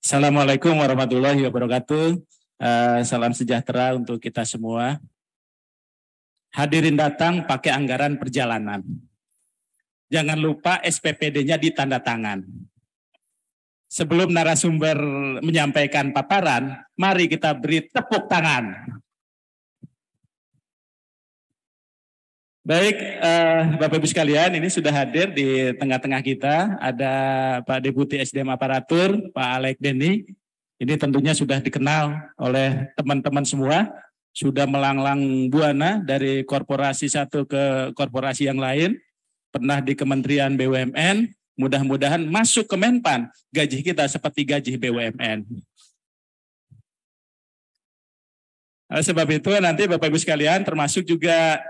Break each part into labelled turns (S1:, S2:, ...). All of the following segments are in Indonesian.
S1: Assalamualaikum warahmatullahi wabarakatuh. Salam sejahtera untuk kita semua. Hadirin datang pakai anggaran perjalanan. Jangan lupa SPPD-nya ditanda tangan. Sebelum narasumber menyampaikan paparan, mari kita beri tepuk tangan. Baik, Bapak Ibu sekalian, ini sudah hadir di tengah-tengah kita. Ada Pak Deputi SDM Aparatur, Pak Alek Denny. Ini tentunya sudah dikenal oleh teman-teman semua. Sudah melanglang buana dari korporasi satu ke korporasi yang lain. Pernah di Kementerian BUMN. Mudah-mudahan masuk ke Menpan. Gaji kita seperti gaji BUMN. Sebab itu nanti Bapak Ibu sekalian, termasuk juga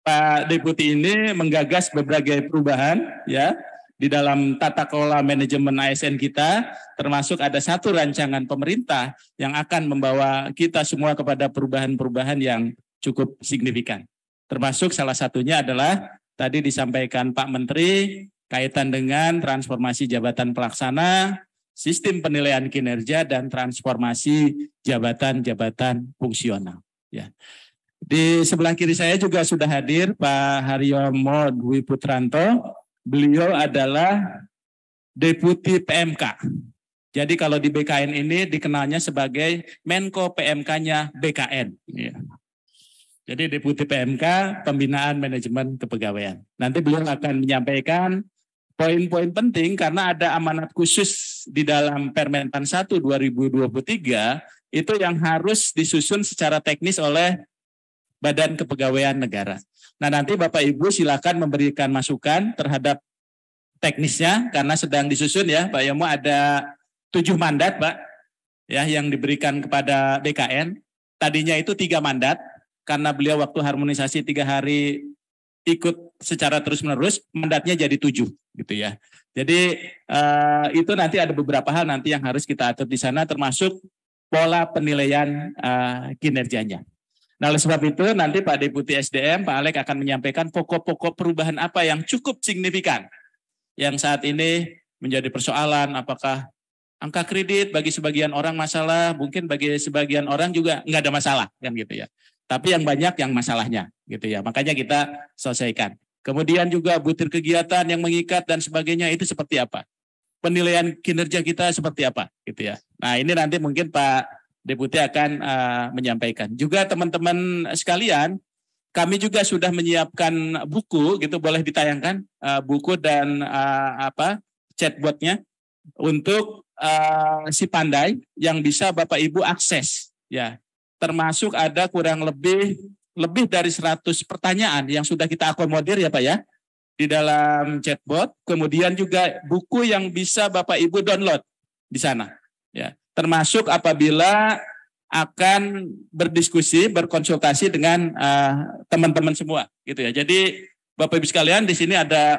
S1: Pak Deputi ini menggagas berbagai perubahan ya di dalam tata kelola manajemen ASN kita, termasuk ada satu rancangan pemerintah yang akan membawa kita semua kepada perubahan-perubahan yang cukup signifikan. Termasuk salah satunya adalah tadi disampaikan Pak Menteri kaitan dengan transformasi jabatan pelaksana, sistem penilaian kinerja dan transformasi jabatan-jabatan fungsional ya. Di sebelah kiri saya juga sudah hadir Pak Haryomo Dwi Putranto. Beliau adalah Deputi PMK. Jadi kalau di BKN ini dikenalnya sebagai Menko PMK-nya BKN. Ya. Jadi Deputi PMK, Pembinaan Manajemen Kepegawaian. Nanti beliau akan menyampaikan poin-poin penting karena ada amanat khusus di dalam Permentan 1 2023 itu yang harus disusun secara teknis oleh Badan Kepegawaian Negara. Nah nanti Bapak Ibu silakan memberikan masukan terhadap teknisnya karena sedang disusun ya Pak Yomo, ada 7 mandat Pak ya yang diberikan kepada BKN. Tadinya itu 3 mandat karena beliau waktu harmonisasi 3 hari ikut secara terus-menerus, mandatnya jadi 7 gitu ya. Jadi itu nanti ada beberapa hal nanti yang harus kita atur di sana termasuk pola penilaian kinerjanya. Nah oleh sebab itu nanti Pak Deputi SDM, Pak Alek akan menyampaikan pokok-pokok perubahan apa yang cukup signifikan. Yang saat ini menjadi persoalan apakah angka kredit bagi sebagian orang masalah, mungkin bagi sebagian orang juga nggak ada masalah kan gitu ya. Tapi yang banyak yang masalahnya gitu ya, makanya kita selesaikan. Kemudian juga butir kegiatan yang mengikat dan sebagainya itu seperti apa. Penilaian kinerja kita seperti apa gitu ya. Nah ini nanti mungkin Pak Deputi akan menyampaikan. Juga teman-teman sekalian, kami juga sudah menyiapkan buku, gitu boleh ditayangkan buku dan chatbotnya untuk si Pandai yang bisa Bapak Ibu akses, ya. Termasuk ada kurang lebih dari 100 pertanyaan yang sudah kita akomodir ya Pak ya di dalam chatbot. Kemudian juga buku yang bisa Bapak Ibu download di sana, ya. Termasuk apabila akan berdiskusi, berkonsultasi dengan teman-teman semua, gitu ya. Jadi Bapak Ibu sekalian di sini ada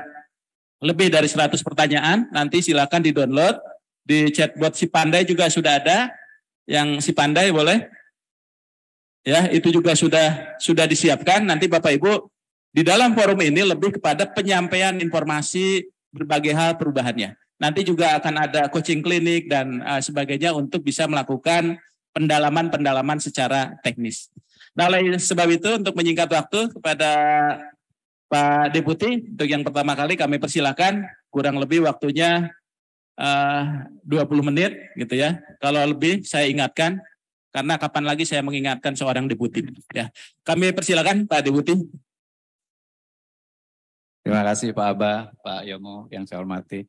S1: lebih dari 100 pertanyaan. Nanti silakan di-download di chatbot si Pandai juga sudah ada. Yang si Pandai boleh, ya itu juga sudah disiapkan. Nanti Bapak Ibu di dalam forum ini lebih kepada penyampaian informasi berbagai hal perubahannya. Nanti juga akan ada coaching klinik dan sebagainya untuk bisa melakukan pendalaman-pendalaman secara teknis. Nah, oleh sebab itu untuk menyingkat waktu kepada Pak Deputi, untuk yang pertama kali kami persilakan, kurang lebih waktunya 20 menit gitu ya. Kalau lebih saya ingatkan, karena kapan lagi saya mengingatkan seorang Deputi. Ya, kami persilakan Pak Deputi.
S2: Terima kasih Pak Aba, Pak Yomo yang saya hormati.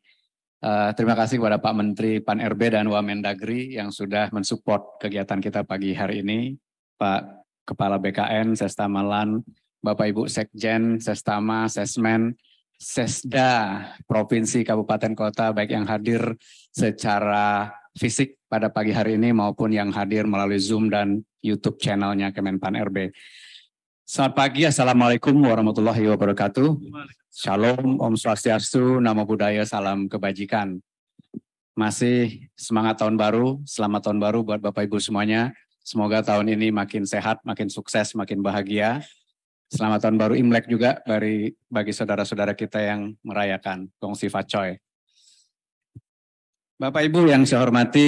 S2: Terima kasih kepada Pak Menteri Pan-RB dan Wamendagri yang sudah mensupport kegiatan kita pagi hari ini. Pak Kepala BKN, Sestamalan, Bapak Ibu Sekjen, Sestama, Sesmen, Sesda, Provinsi, Kabupaten, Kota, baik yang hadir secara fisik pada pagi hari ini maupun yang hadir melalui Zoom dan YouTube channelnya Kemenpan RB. Selamat pagi, Assalamualaikum warahmatullahi wabarakatuh. Shalom, Om Swastiastu, Namo Buddhaya, salam kebajikan. Masih semangat tahun baru, selamat tahun baru buat Bapak Ibu semuanya. Semoga tahun ini makin sehat, makin sukses, makin bahagia. Selamat tahun baru Imlek juga bagi saudara-saudara kita yang merayakan Gong Sifa Choi. Bapak Ibu yang saya hormati,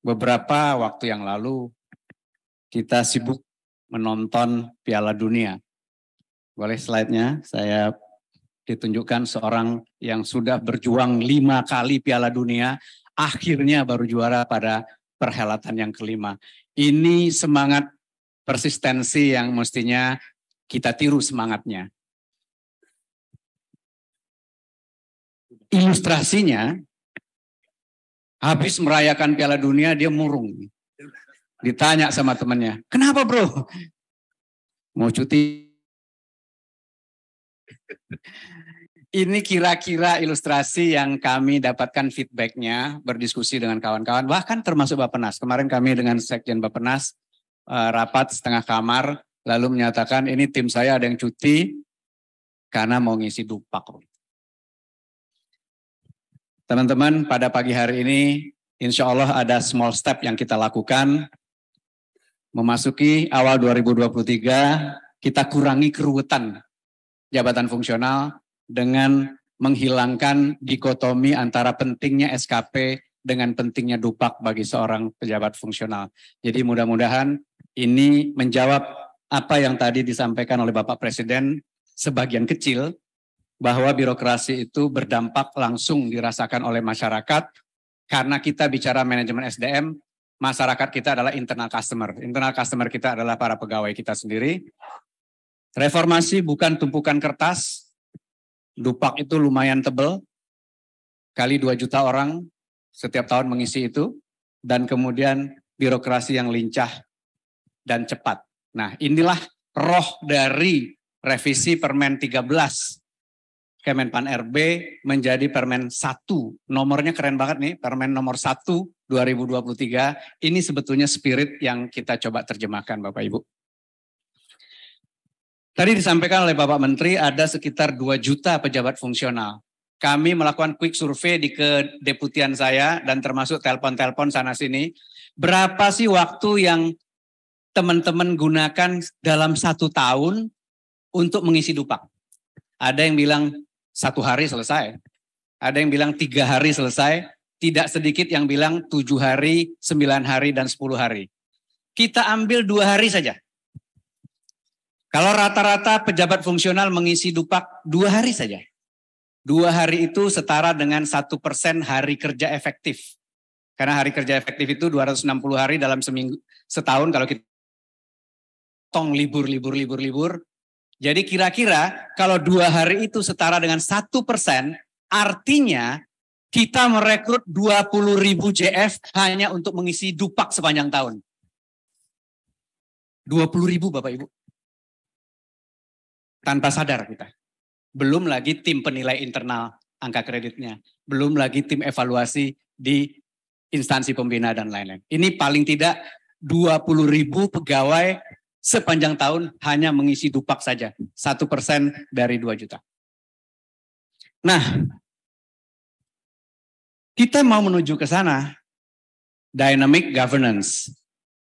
S2: beberapa waktu yang lalu kita sibuk menonton Piala Dunia. Boleh slide-nya saya ditunjukkan seorang yang sudah berjuang 5 kali Piala Dunia, akhirnya baru juara pada perhelatan yang kelima. Ini semangat persistensi yang mestinya kita tiru semangatnya. Ilustrasinya, habis merayakan Piala Dunia dia murung. Ditanya sama temannya, kenapa bro? Mau cuti? Ini kira-kira ilustrasi yang kami dapatkan feedbacknya, berdiskusi dengan kawan-kawan, bahkan termasuk Bappenas. Kemarin kami dengan Sekjen Bappenas rapat setengah kamar, lalu menyatakan ini tim saya ada yang cuti karena mau ngisi dupak. Teman-teman, pada pagi hari ini insya Allah ada small step yang kita lakukan. Memasuki awal 2023, kita kurangi keruwetan jabatan fungsional dengan menghilangkan dikotomi antara pentingnya SKP dengan pentingnya dupak bagi seorang pejabat fungsional. Jadi mudah-mudahan ini menjawab apa yang tadi disampaikan oleh Bapak Presiden sebagian kecil, bahwa birokrasi itu berdampak langsung dirasakan oleh masyarakat, karena kita bicara manajemen SDM, masyarakat kita adalah internal customer. Internal customer kita adalah para pegawai kita sendiri. Reformasi bukan tumpukan kertas, dupak itu lumayan tebal, kali 2 juta orang setiap tahun mengisi itu, dan kemudian birokrasi yang lincah dan cepat. Nah, inilah roh dari revisi Permen 13. Kemenpan RB menjadi Permen 1. Nomornya keren banget nih, Permen nomor 1 2023. Ini sebetulnya spirit yang kita coba terjemahkan Bapak Ibu. Tadi disampaikan oleh Bapak Menteri ada sekitar 2 juta pejabat fungsional. Kami melakukan quick survei di kedeputian saya dan termasuk telepon-telepon sana sini. Berapa sih waktu yang teman-teman gunakan dalam 1 tahun untuk mengisi dupak? Ada yang bilang 1 hari selesai. Ada yang bilang 3 hari selesai. Tidak sedikit yang bilang 7 hari, 9 hari, dan 10 hari. Kita ambil 2 hari saja. Kalau rata-rata pejabat fungsional mengisi dupak 2 hari saja. 2 hari itu setara dengan 1% hari kerja efektif. Karena hari kerja efektif itu 260 hari dalam setahun kalau kita tong libur. Jadi kira-kira kalau 2 hari itu setara dengan 1%, artinya kita merekrut 20.000 JF hanya untuk mengisi dupak sepanjang tahun. 20.000 Bapak Ibu. Tanpa sadar kita. Belum lagi tim penilai internal angka kreditnya. Belum lagi tim evaluasi di instansi pembina dan lain-lain. Ini paling tidak 20.000 pegawai sepanjang tahun hanya mengisi dupak saja. 1% dari 2 juta. Nah, kita mau menuju ke sana. Dynamic governance.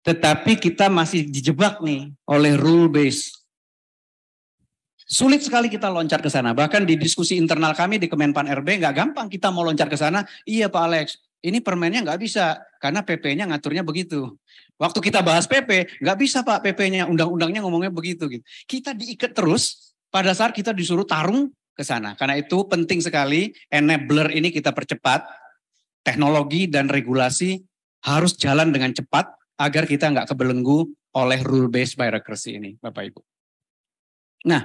S2: Tetapi kita masih dijebak nih oleh rule based. Sulit sekali kita loncat ke sana. Bahkan di diskusi internal kami di Kemenpan RB nggak gampang kita mau loncat ke sana. Iya Pak Alex, ini permennya nggak bisa karena PP-nya ngaturnya begitu. Waktu kita bahas PP, nggak bisa Pak PP-nya, undang-undangnya ngomongnya begitu. Gitu. Kita diikat terus pada saat kita disuruh tarung ke sana. Karena itu penting sekali enabler ini kita percepat. Teknologi dan regulasi harus jalan dengan cepat agar kita nggak kebelenggu oleh rule-based bureaucracy ini, Bapak Ibu. Nah,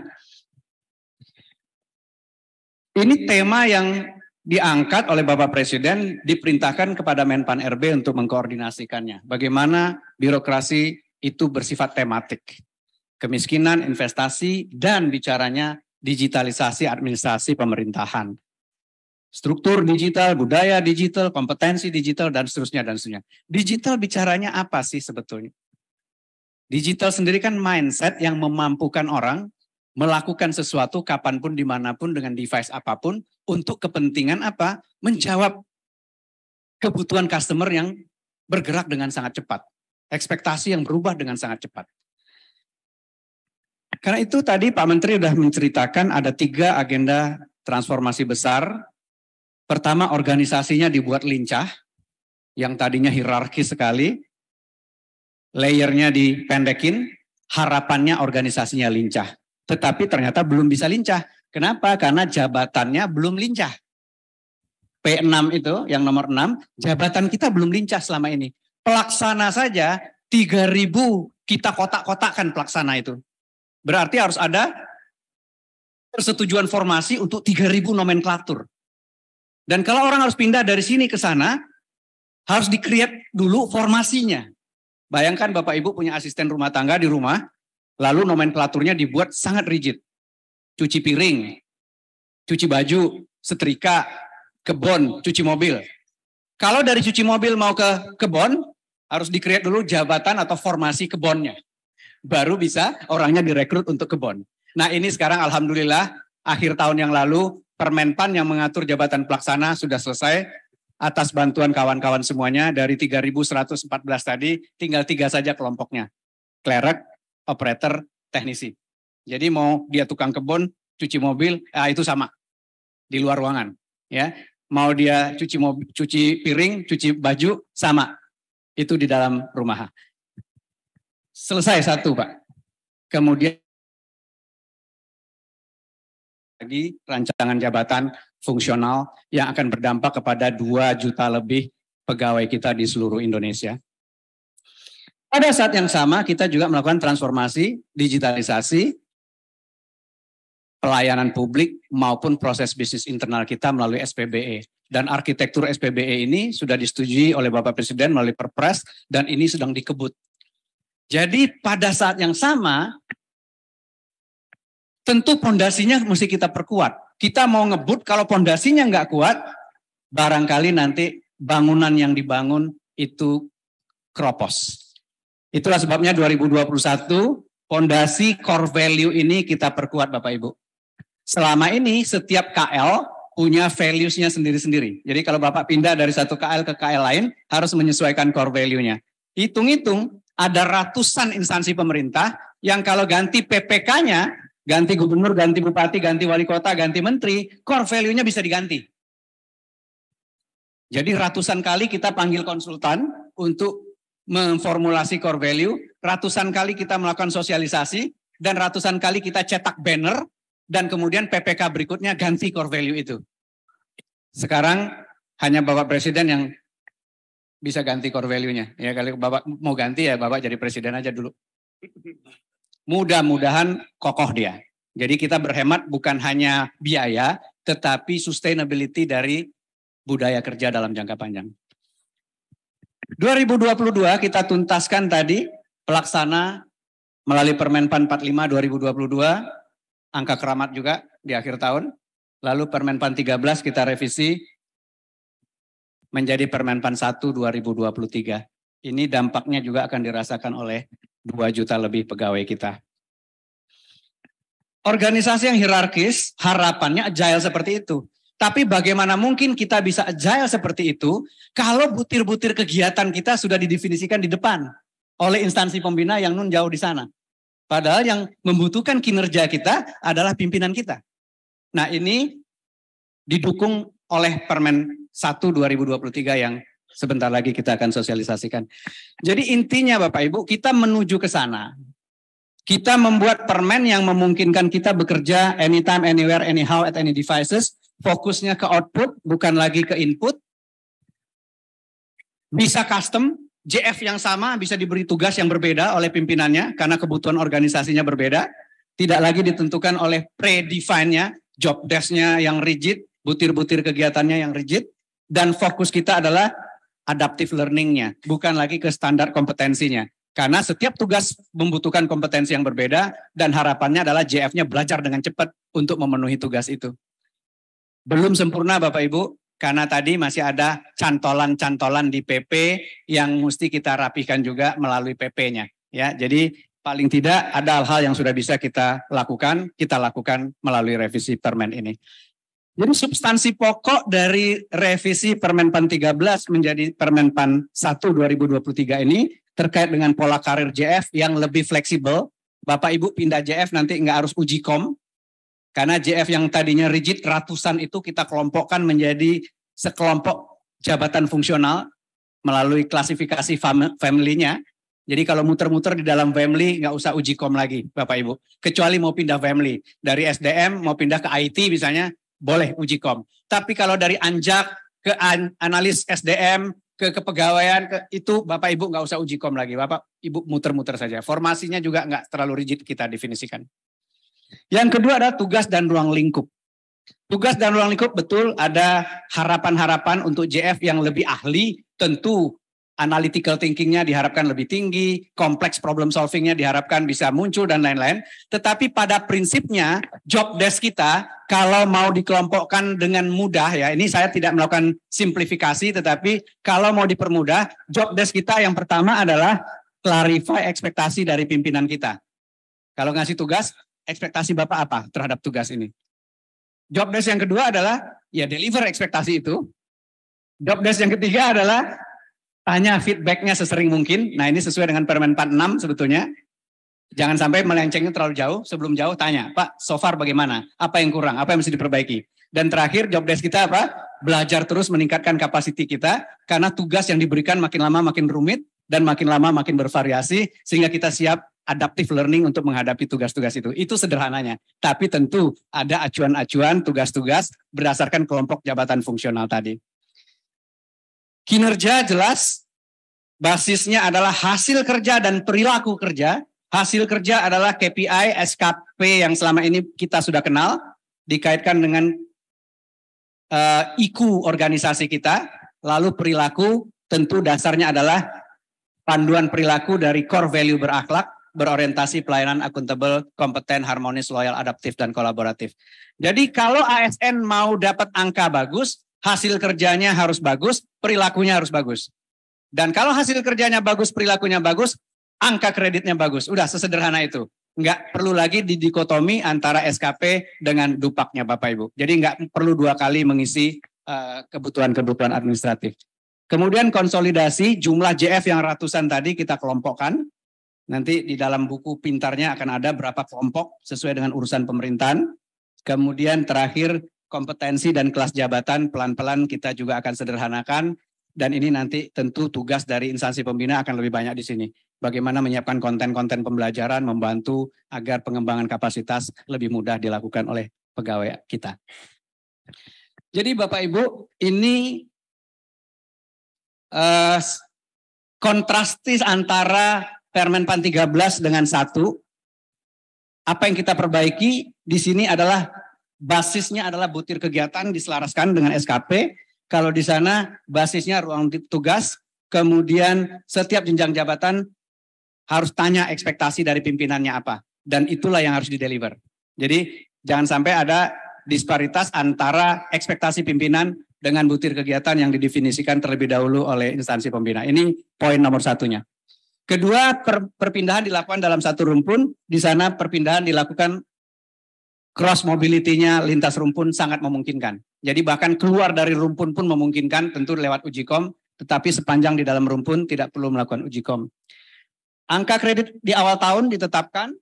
S2: ini tema yang diangkat oleh Bapak Presiden, diperintahkan kepada Menpan RB untuk mengkoordinasikannya. Bagaimana birokrasi itu bersifat tematik. Kemiskinan, investasi, dan bicaranya digitalisasi administrasi pemerintahan. Struktur digital, budaya digital, kompetensi digital, dan seterusnya, dan seterusnya. Digital bicaranya apa sih sebetulnya? Digital sendiri kan mindset yang memampukan orang melakukan sesuatu kapanpun, dimanapun, dengan device apapun, untuk kepentingan apa? Menjawab kebutuhan customer yang bergerak dengan sangat cepat. Ekspektasi yang berubah dengan sangat cepat. Karena itu tadi Pak Menteri sudah menceritakan ada 3 agenda transformasi besar. Pertama, organisasinya dibuat lincah. yang tadinya hierarkis sekali, layernya dipendekin, harapannya organisasinya lincah. Tetapi ternyata belum bisa lincah. Kenapa? Karena jabatannya belum lincah. P6 itu, yang nomor 6, jabatan kita belum lincah selama ini. Pelaksana saja 3.000 kita kotak-kotakkan pelaksana itu. Berarti harus ada persetujuan formasi untuk 3.000 nomenklatur. Dan kalau orang harus pindah dari sini ke sana, harus di-create dulu formasinya. Bayangkan Bapak Ibu punya asisten rumah tangga di rumah, lalu nomenklaturnya dibuat sangat rigid. Cuci piring, cuci baju, setrika, kebon, cuci mobil. Kalau dari cuci mobil mau ke kebon, harus di-create dulu jabatan atau formasi kebonnya. Baru bisa orangnya direkrut untuk kebon. Nah ini sekarang alhamdulillah akhir tahun yang lalu Permenpan yang mengatur jabatan pelaksana sudah selesai atas bantuan kawan-kawan semuanya. Dari 3.114 tadi tinggal 3 saja kelompoknya. Clerk, operator, teknisi. Jadi mau dia tukang kebun, cuci mobil, itu sama di luar ruangan. Ya, mau dia cuci piring, cuci baju, sama. Itu di dalam rumah. Selesai satu, Pak. Kemudian lagi rancangan jabatan fungsional yang akan berdampak kepada 2 juta lebih pegawai kita di seluruh Indonesia. Pada saat yang sama kita juga melakukan transformasi, digitalisasi, pelayanan publik maupun proses bisnis internal kita melalui SPBE. Dan arsitektur SPBE ini sudah disetujui oleh Bapak Presiden melalui Perpres dan ini sedang dikebut. Jadi pada saat yang sama, tentu pondasinya mesti kita perkuat. Kita mau ngebut, kalau pondasinya nggak kuat, barangkali nanti bangunan yang dibangun itu keropos. Itulah sebabnya 2021, pondasi core value ini kita perkuat Bapak Ibu. Selama ini setiap KL punya values-nya sendiri-sendiri. Jadi kalau Bapak pindah dari satu KL ke KL lain, harus menyesuaikan core value-nya. Hitung-hitung, ada ratusan instansi pemerintah yang kalau ganti PPK-nya, ganti gubernur, ganti bupati, ganti wali kota, ganti menteri, core value-nya bisa diganti. Jadi ratusan kali kita panggil konsultan untuk memformulasi core value, ratusan kali kita melakukan sosialisasi, dan ratusan kali kita cetak banner, dan kemudian PPK berikutnya ganti core value itu. Sekarang hanya Bapak Presiden yang bisa ganti core value-nya. Ya kalau Bapak mau ganti ya Bapak jadi presiden aja dulu. Mudah-mudahan kokoh dia. Jadi kita berhemat bukan hanya biaya, tetapi sustainability dari budaya kerja dalam jangka panjang. 2022 kita tuntaskan tadi pelaksana melalui Permenpan 45 2022, angka keramat juga di akhir tahun. Lalu Permenpan 13 kita revisi menjadi Permenpan 1 2023. Ini dampaknya juga akan dirasakan oleh 2 juta lebih pegawai kita. Organisasi yang hierarkis, harapannya agile seperti itu. Tapi bagaimana mungkin kita bisa agile seperti itu kalau butir-butir kegiatan kita sudah didefinisikan di depan oleh instansi pembina yang nun jauh di sana. Padahal yang membutuhkan kinerja kita adalah pimpinan kita. Nah ini didukung oleh Permen 1 2023 yang sebentar lagi kita akan sosialisasikan. Jadi intinya Bapak Ibu, kita menuju ke sana. Kita membuat permen yang memungkinkan kita bekerja anytime, anywhere, anyhow, at any devices. Fokusnya ke output, bukan lagi ke input. Bisa custom, JF yang sama bisa diberi tugas yang berbeda oleh pimpinannya karena kebutuhan organisasinya berbeda. Tidak lagi ditentukan oleh predefine-nya, job desk-nya yang rigid, butir-butir kegiatannya yang rigid. Dan fokus kita adalah adaptive learning-nya, bukan lagi ke standar kompetensinya. Karena setiap tugas membutuhkan kompetensi yang berbeda dan harapannya adalah JF-nya belajar dengan cepat untuk memenuhi tugas itu. Belum sempurna Bapak Ibu, karena tadi masih ada cantolan-cantolan di PP yang mesti kita rapikan juga melalui PP-nya. Ya, jadi paling tidak ada hal-hal yang sudah bisa kita lakukan melalui revisi Permen ini. Jadi substansi pokok dari revisi Permenpan 13 menjadi Permenpan 1 2023 ini terkait dengan pola karir JF yang lebih fleksibel. Bapak Ibu pindah JF nanti nggak harus uji kom. Karena JF yang tadinya rigid ratusan itu kita kelompokkan menjadi sekelompok jabatan fungsional. melalui klasifikasi family-nya. Jadi kalau muter-muter di dalam family nggak usah uji kom lagi Bapak Ibu. Kecuali mau pindah family. Dari SDM mau pindah ke IT misalnya boleh uji kom. Tapi kalau dari Anjak ke analis SDM ke kepegawaian itu Bapak Ibu nggak usah uji kom lagi. Bapak Ibu muter-muter saja. Formasinya juga nggak terlalu rigid kita definisikan. Yang kedua adalah tugas dan ruang lingkup. Tugas dan ruang lingkup betul ada harapan-harapan untuk JF yang lebih ahli, tentu analytical thinkingnya diharapkan lebih tinggi, kompleks problem solvingnya diharapkan bisa muncul dan lain-lain. Tetapi pada prinsipnya job desk kita kalau mau dikelompokkan dengan mudah ya, ini saya tidak melakukan simplifikasi, tetapi kalau mau dipermudah, job desk kita yang pertama adalah clarify ekspektasi dari pimpinan kita. Kalau ngasih tugas, ekspektasi Bapak apa terhadap tugas ini? Job desk yang kedua adalah ya deliver ekspektasi itu. Job desk yang ketiga adalah tanya feedbacknya sesering mungkin. Nah ini sesuai dengan Permen 46 sebetulnya. Jangan sampai melencengnya terlalu jauh. Sebelum jauh tanya, Pak so far bagaimana? Apa yang kurang? Apa yang mesti diperbaiki? Dan terakhir job desk kita apa? Belajar terus meningkatkan kapasiti kita. Karena tugas yang diberikan makin lama makin rumit. Dan makin lama makin bervariasi. Sehingga kita siap adaptive learning untuk menghadapi tugas-tugas itu. Itu sederhananya. Tapi tentu ada acuan-acuan tugas-tugas berdasarkan kelompok jabatan fungsional tadi. Kinerja jelas, basisnya adalah hasil kerja dan perilaku kerja. Hasil kerja adalah KPI, SKP yang selama ini kita sudah kenal, dikaitkan dengan IQ organisasi kita. Lalu perilaku tentu dasarnya adalah panduan perilaku dari core value berakhlak, berorientasi pelayanan akuntabel, kompeten, harmonis, loyal, adaptif, dan kolaboratif. Jadi kalau ASN mau dapat angka bagus, hasil kerjanya harus bagus, perilakunya harus bagus. Dan kalau hasil kerjanya bagus, perilakunya bagus, angka kreditnya bagus. Udah sesederhana itu. Nggak perlu lagi didikotomi antara SKP dengan dupaknya Bapak Ibu. Jadi nggak perlu 2 kali mengisi kebutuhan-kebutuhan administratif. Kemudian konsolidasi jumlah JF yang ratusan tadi kita kelompokkan. Nanti di dalam buku pintarnya akan ada berapa kelompok sesuai dengan urusan pemerintahan. Kemudian terakhir kompetensi dan kelas jabatan pelan-pelan kita juga akan sederhanakan. Dan ini nanti tentu tugas dari instansi pembina akan lebih banyak di sini. Bagaimana menyiapkan konten-konten pembelajaran, membantu agar pengembangan kapasitas lebih mudah dilakukan oleh pegawai kita. Jadi Bapak Ibu, ini kontrastis antara Permen PAN 13 dengan 1. Apa yang kita perbaiki di sini adalah basisnya adalah butir kegiatan diselaraskan dengan SKP. Kalau di sana basisnya ruang tugas, kemudian setiap jenjang jabatan harus tanya ekspektasi dari pimpinannya apa. Dan itulah yang harus dideliver. Jadi jangan sampai ada disparitas antara ekspektasi pimpinan dengan butir kegiatan yang didefinisikan terlebih dahulu oleh instansi pembina. Ini poin nomor 1-nya. Kedua, perpindahan dilakukan dalam satu rumpun. Di sana perpindahan dilakukan cross mobility-nya lintas rumpun sangat memungkinkan. Jadi bahkan keluar dari rumpun pun memungkinkan, tentu lewat uji kom, tetapi sepanjang di dalam rumpun tidak perlu melakukan uji kom. Angka kredit di awal tahun ditetapkan,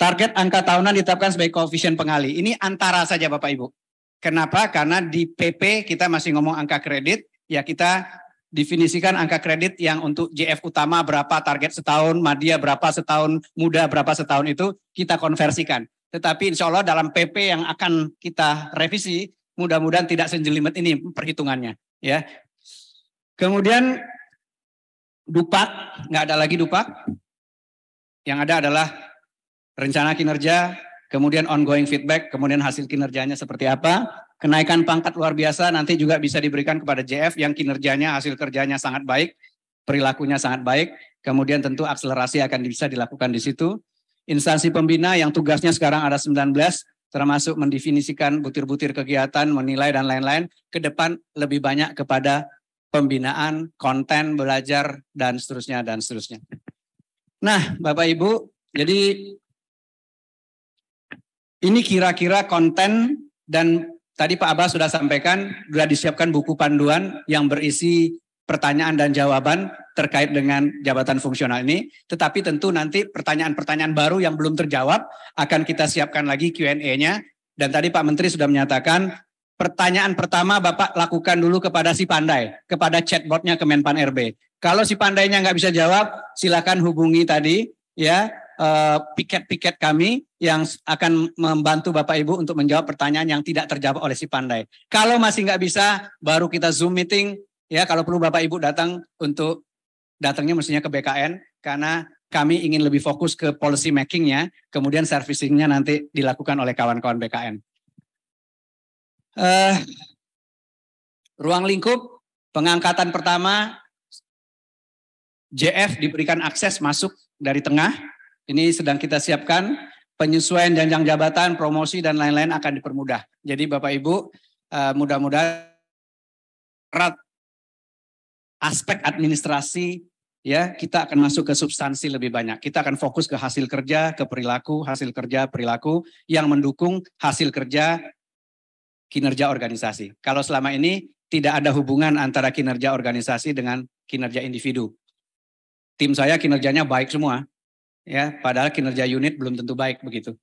S2: target angka tahunan ditetapkan sebagai koefisien pengali. Ini antara saja Bapak Ibu. Kenapa? Karena di PP kita masih ngomong angka kredit, ya kita definisikan angka kredit yang untuk JF utama berapa target setahun, Madya berapa setahun, Muda berapa setahun itu kita konversikan. Tetapi insya Allah dalam PP yang akan kita revisi, mudah-mudahan tidak sejelimet ini perhitungannya. Ya. Kemudian dupak, nggak ada lagi dupak. Yang ada adalah rencana kinerja, kemudian ongoing feedback, kemudian hasil kinerjanya seperti apa. Kenaikan pangkat luar biasa nanti juga bisa diberikan kepada JF yang kinerjanya, hasil kerjanya sangat baik, perilakunya sangat baik. Kemudian tentu akselerasi akan bisa dilakukan di situ. Instansi pembina yang tugasnya sekarang ada 19, termasuk mendefinisikan butir-butir kegiatan, menilai dan lain-lain, ke depan lebih banyak kepada pembinaan, konten, belajar, dan seterusnya, dan seterusnya. Nah, Bapak Ibu, jadi ini kira-kira konten, dan tadi Pak Abah sudah sampaikan, sudah disiapkan buku panduan yang berisi pertanyaan dan jawaban terkait dengan jabatan fungsional ini. Tetapi tentu nanti pertanyaan-pertanyaan baru yang belum terjawab akan kita siapkan lagi Q&A-nya. Dan tadi Pak Menteri sudah menyatakan pertanyaan pertama Bapak lakukan dulu kepada si pandai, kepada chatbotnya Kemenpan RB. Kalau si pandainya nggak bisa jawab, silakan hubungi tadi ya piket-piket kami yang akan membantu Bapak Ibu untuk menjawab pertanyaan yang tidak terjawab oleh si pandai. Kalau masih nggak bisa, baru kita Zoom meeting ya. Kalau perlu Bapak Ibu datangnya mestinya ke BKN karena kami ingin lebih fokus ke policy making-nya, kemudian servicing-nya nanti dilakukan oleh kawan-kawan BKN. Ruang lingkup, pengangkatan pertama, JF diberikan akses masuk dari tengah, ini sedang kita siapkan, penyesuaian jenjang jabatan, promosi, dan lain-lain akan dipermudah. Jadi Bapak Ibu, mudah-mudahan aspek administrasi, ya, kita akan masuk ke substansi lebih banyak. Kita akan fokus ke hasil kerja, ke perilaku, hasil kerja, perilaku yang mendukung hasil kerja kinerja organisasi. Kalau selama ini tidak ada hubungan antara kinerja organisasi dengan kinerja individu. Tim saya kinerjanya baik semua, ya, padahal kinerja unit belum tentu baik begitu.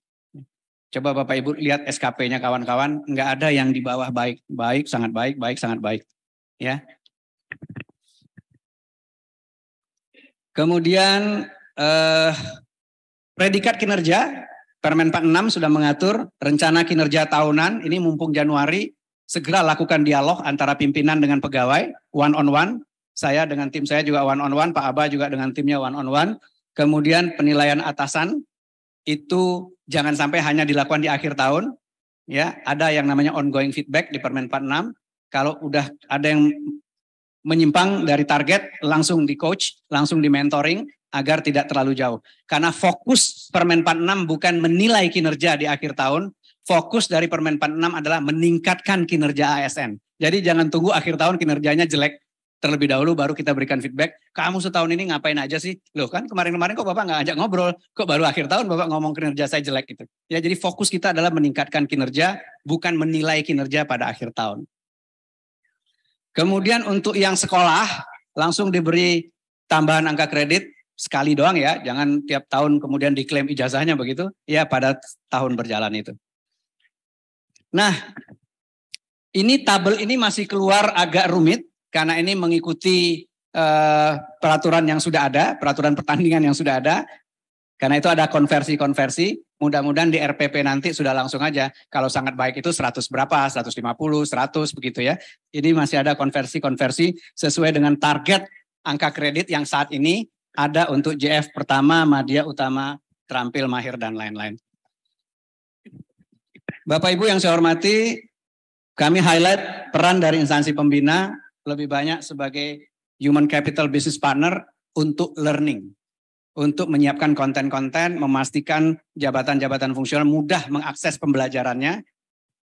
S2: Coba Bapak Ibu lihat SKP-nya kawan-kawan, nggak ada yang di bawah baik, baik, sangat baik, baik, sangat baik, ya. Kemudian predikat kinerja, Permen 46 sudah mengatur rencana kinerja tahunan, ini mumpung Januari, segera lakukan dialog antara pimpinan dengan pegawai, one on one, saya dengan tim saya juga one on one, Pak Aba juga dengan timnya one on one. Kemudian penilaian atasan, itu jangan sampai hanya dilakukan di akhir tahun, ya, ada yang namanya ongoing feedback di Permen 46, kalau udah ada yang menyimpang dari target, langsung di coach, langsung di mentoring agar tidak terlalu jauh. Karena fokus Permen 46 bukan menilai kinerja di akhir tahun, fokus dari Permen 46 adalah meningkatkan kinerja ASN. Jadi jangan tunggu akhir tahun kinerjanya jelek terlebih dahulu baru kita berikan feedback. Kamu setahun ini ngapain aja sih? Loh kan kemarin-kemarin kok Bapak nggak ajak ngobrol, kok baru akhir tahun Bapak ngomong kinerja saya jelek gitu. Ya jadi fokus kita adalah meningkatkan kinerja, bukan menilai kinerja pada akhir tahun. Kemudian untuk yang sekolah, langsung diberi tambahan angka kredit, sekali doang ya, jangan tiap tahun kemudian diklaim ijazahnya begitu, ya pada tahun berjalan itu. Nah, ini tabel ini masih keluar agak rumit, karena ini mengikuti peraturan yang sudah ada, peraturan pertandingan yang sudah ada, karena itu ada konversi-konversi, mudah-mudahan di RPP nanti sudah langsung aja, kalau sangat baik itu 100 berapa, 150, 100 begitu ya. Ini masih ada konversi-konversi sesuai dengan target angka kredit yang saat ini ada untuk JF pertama, Madya Utama, Terampil, Mahir, dan lain-lain. Bapak Ibu yang saya hormati, kami highlight peran dari instansi pembina lebih banyak sebagai human capital business partner untuk learning. Untuk menyiapkan konten-konten, memastikan jabatan-jabatan fungsional mudah mengakses pembelajarannya.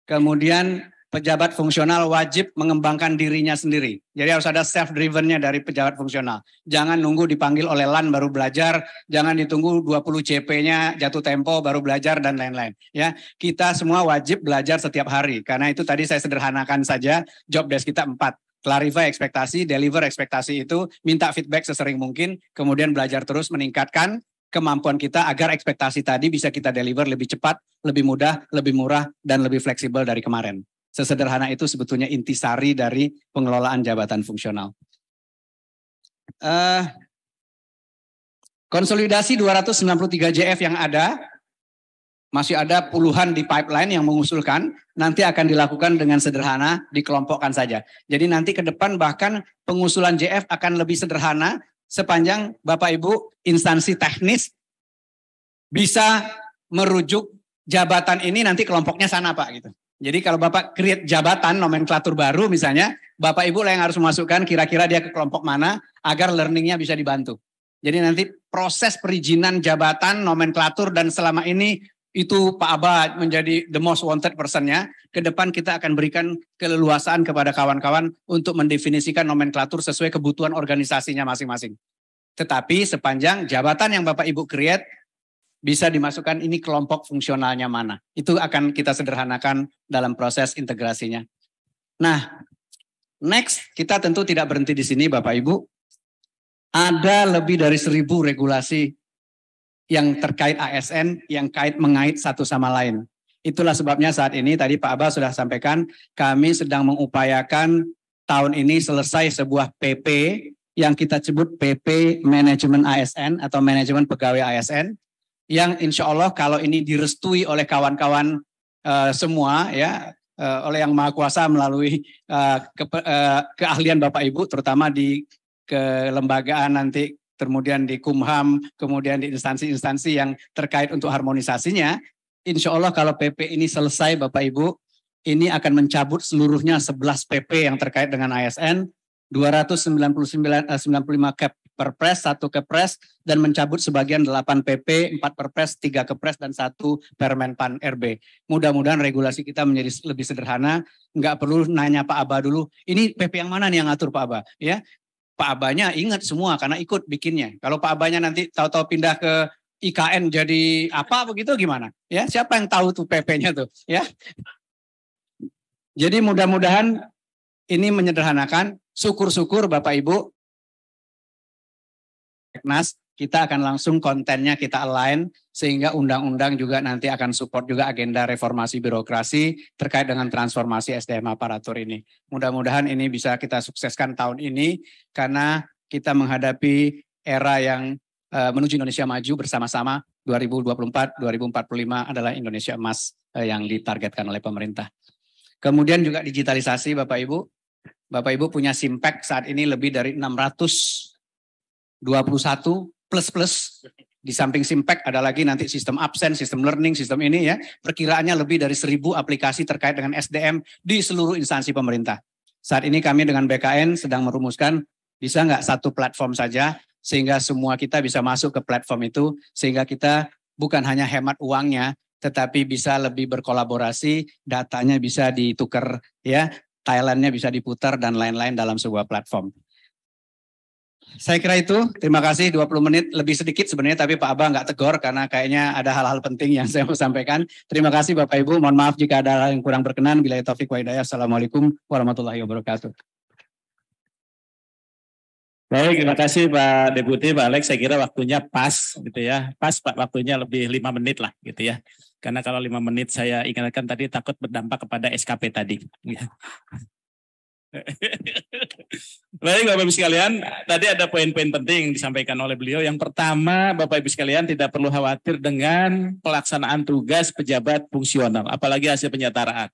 S2: Kemudian pejabat fungsional wajib mengembangkan dirinya sendiri. Jadi harus ada self-driven-nya dari pejabat fungsional. Jangan nunggu dipanggil oleh LAN baru belajar, jangan ditunggu 20 CP-nya jatuh tempo baru belajar dan lain-lain. Ya, kita semua wajib belajar setiap hari. Karena itu tadi saya sederhanakan saja job desk kita 4. Clarify ekspektasi, deliver ekspektasi itu, minta feedback sesering mungkin, kemudian belajar terus meningkatkan kemampuan kita agar ekspektasi tadi bisa kita deliver lebih cepat, lebih mudah, lebih murah, dan lebih fleksibel dari kemarin. Sesederhana itu sebetulnya intisari dari pengelolaan jabatan fungsional. Konsolidasi 293 JF yang ada, masih ada puluhan di pipeline yang mengusulkan, nanti akan dilakukan dengan sederhana, dikelompokkan saja. Jadi nanti ke depan bahkan pengusulan JF akan lebih sederhana, sepanjang Bapak Ibu instansi teknis bisa merujuk jabatan ini nanti kelompoknya sana Pak gitu. Jadi kalau Bapak create jabatan nomenklatur baru misalnya, Bapak Ibu lah yang harus memasukkan kira-kira dia ke kelompok mana agar learningnya bisa dibantu. Jadi nanti proses perizinan jabatan, nomenklatur dan selama ini itu Pak Aba menjadi the most wanted person-nya. Ke depan kita akan berikan keleluasaan kepada kawan-kawan untuk mendefinisikan nomenklatur sesuai kebutuhan organisasinya masing-masing. Tetapi sepanjang jabatan yang Bapak Ibu create bisa dimasukkan ini kelompok fungsionalnya mana. Itu akan kita sederhanakan dalam proses integrasinya. Nah, next kita tentu tidak berhenti di sini Bapak Ibu. Ada lebih dari 1000 regulasi yang terkait ASN, yang mengait satu sama lain. Itulah sebabnya saat ini tadi Pak Aba sudah sampaikan, kami sedang mengupayakan tahun ini selesai sebuah PP yang kita sebut PP Manajemen ASN atau Manajemen Pegawai ASN, yang insya Allah kalau ini direstui oleh kawan-kawan semua ya, oleh Yang Maha Kuasa melalui keahlian Bapak Ibu, terutama di kelembagaan nanti, kemudian di Kumham, kemudian di instansi-instansi yang terkait untuk harmonisasinya, insya Allah kalau PP ini selesai Bapak Ibu, ini akan mencabut seluruhnya 11 PP yang terkait dengan ASN, 295 Perpres, 1 Kepres, dan mencabut sebagian 8 PP, 4 Perpres, 3 Kepres, dan 1 Permenpan RB. Mudah-mudahan regulasi kita menjadi lebih sederhana, nggak perlu nanya Pak Aba dulu, ini PP yang mana nih yang ngatur Pak Aba? Ya, Pak Abanya ingat semua karena ikut bikinnya. Kalau Pak Abanya nanti tahu-tahu pindah ke IKN jadi apa begitu gimana? Ya, siapa yang tahu tuh PP-nya tuh? Ya. Jadi mudah-mudahan ini menyederhanakan. Syukur-syukur Bapak Ibu, Nas, kita akan langsung kontennya kita align sehingga undang-undang juga nanti akan support juga agenda reformasi birokrasi terkait dengan transformasi SDM aparatur ini. Mudah-mudahan ini bisa kita sukseskan tahun ini karena kita menghadapi era yang menuju Indonesia maju bersama-sama. 2024-2045 adalah Indonesia emas yang ditargetkan oleh pemerintah. Kemudian juga digitalisasi Bapak Ibu. Bapak Ibu punya Simpek saat ini lebih dari 621 plus. Di samping Simpek ada lagi nanti sistem absen, sistem learning, sistem ini ya. Perkiraannya lebih dari 1.000 aplikasi terkait dengan SDM di seluruh instansi pemerintah. Saat ini kami dengan BKN sedang merumuskan bisa nggak satu platform saja sehingga semua kita bisa masuk ke platform itu sehingga kita bukan hanya hemat uangnya tetapi bisa lebih berkolaborasi, datanya bisa ditukar ya. Thailandnya bisa diputar dan lain-lain dalam sebuah platform. Saya kira itu, terima kasih 20 menit lebih sedikit sebenarnya tapi Pak Aba nggak tegur karena kayaknya ada hal-hal penting yang saya mau sampaikan. Terima kasih Bapak Ibu, mohon maaf jika ada hal yang kurang berkenan. Billahi taufiq wa hidayah. Assalamualaikum warahmatullahi wabarakatuh.
S1: Baik, terima kasih Pak Deputi, Pak Alex. Saya kira waktunya pas gitu ya. Pas Pak, waktunya lebih 5 menit lah gitu ya. Karena kalau 5 menit saya ingatkan tadi takut berdampak kepada SKP tadi. Baik Bapak Ibu sekalian, tadi ada poin-poin penting yang disampaikan oleh beliau. Yang pertama, Bapak Ibu sekalian tidak perlu khawatir dengan pelaksanaan tugas pejabat fungsional, apalagi hasil penyetaraan.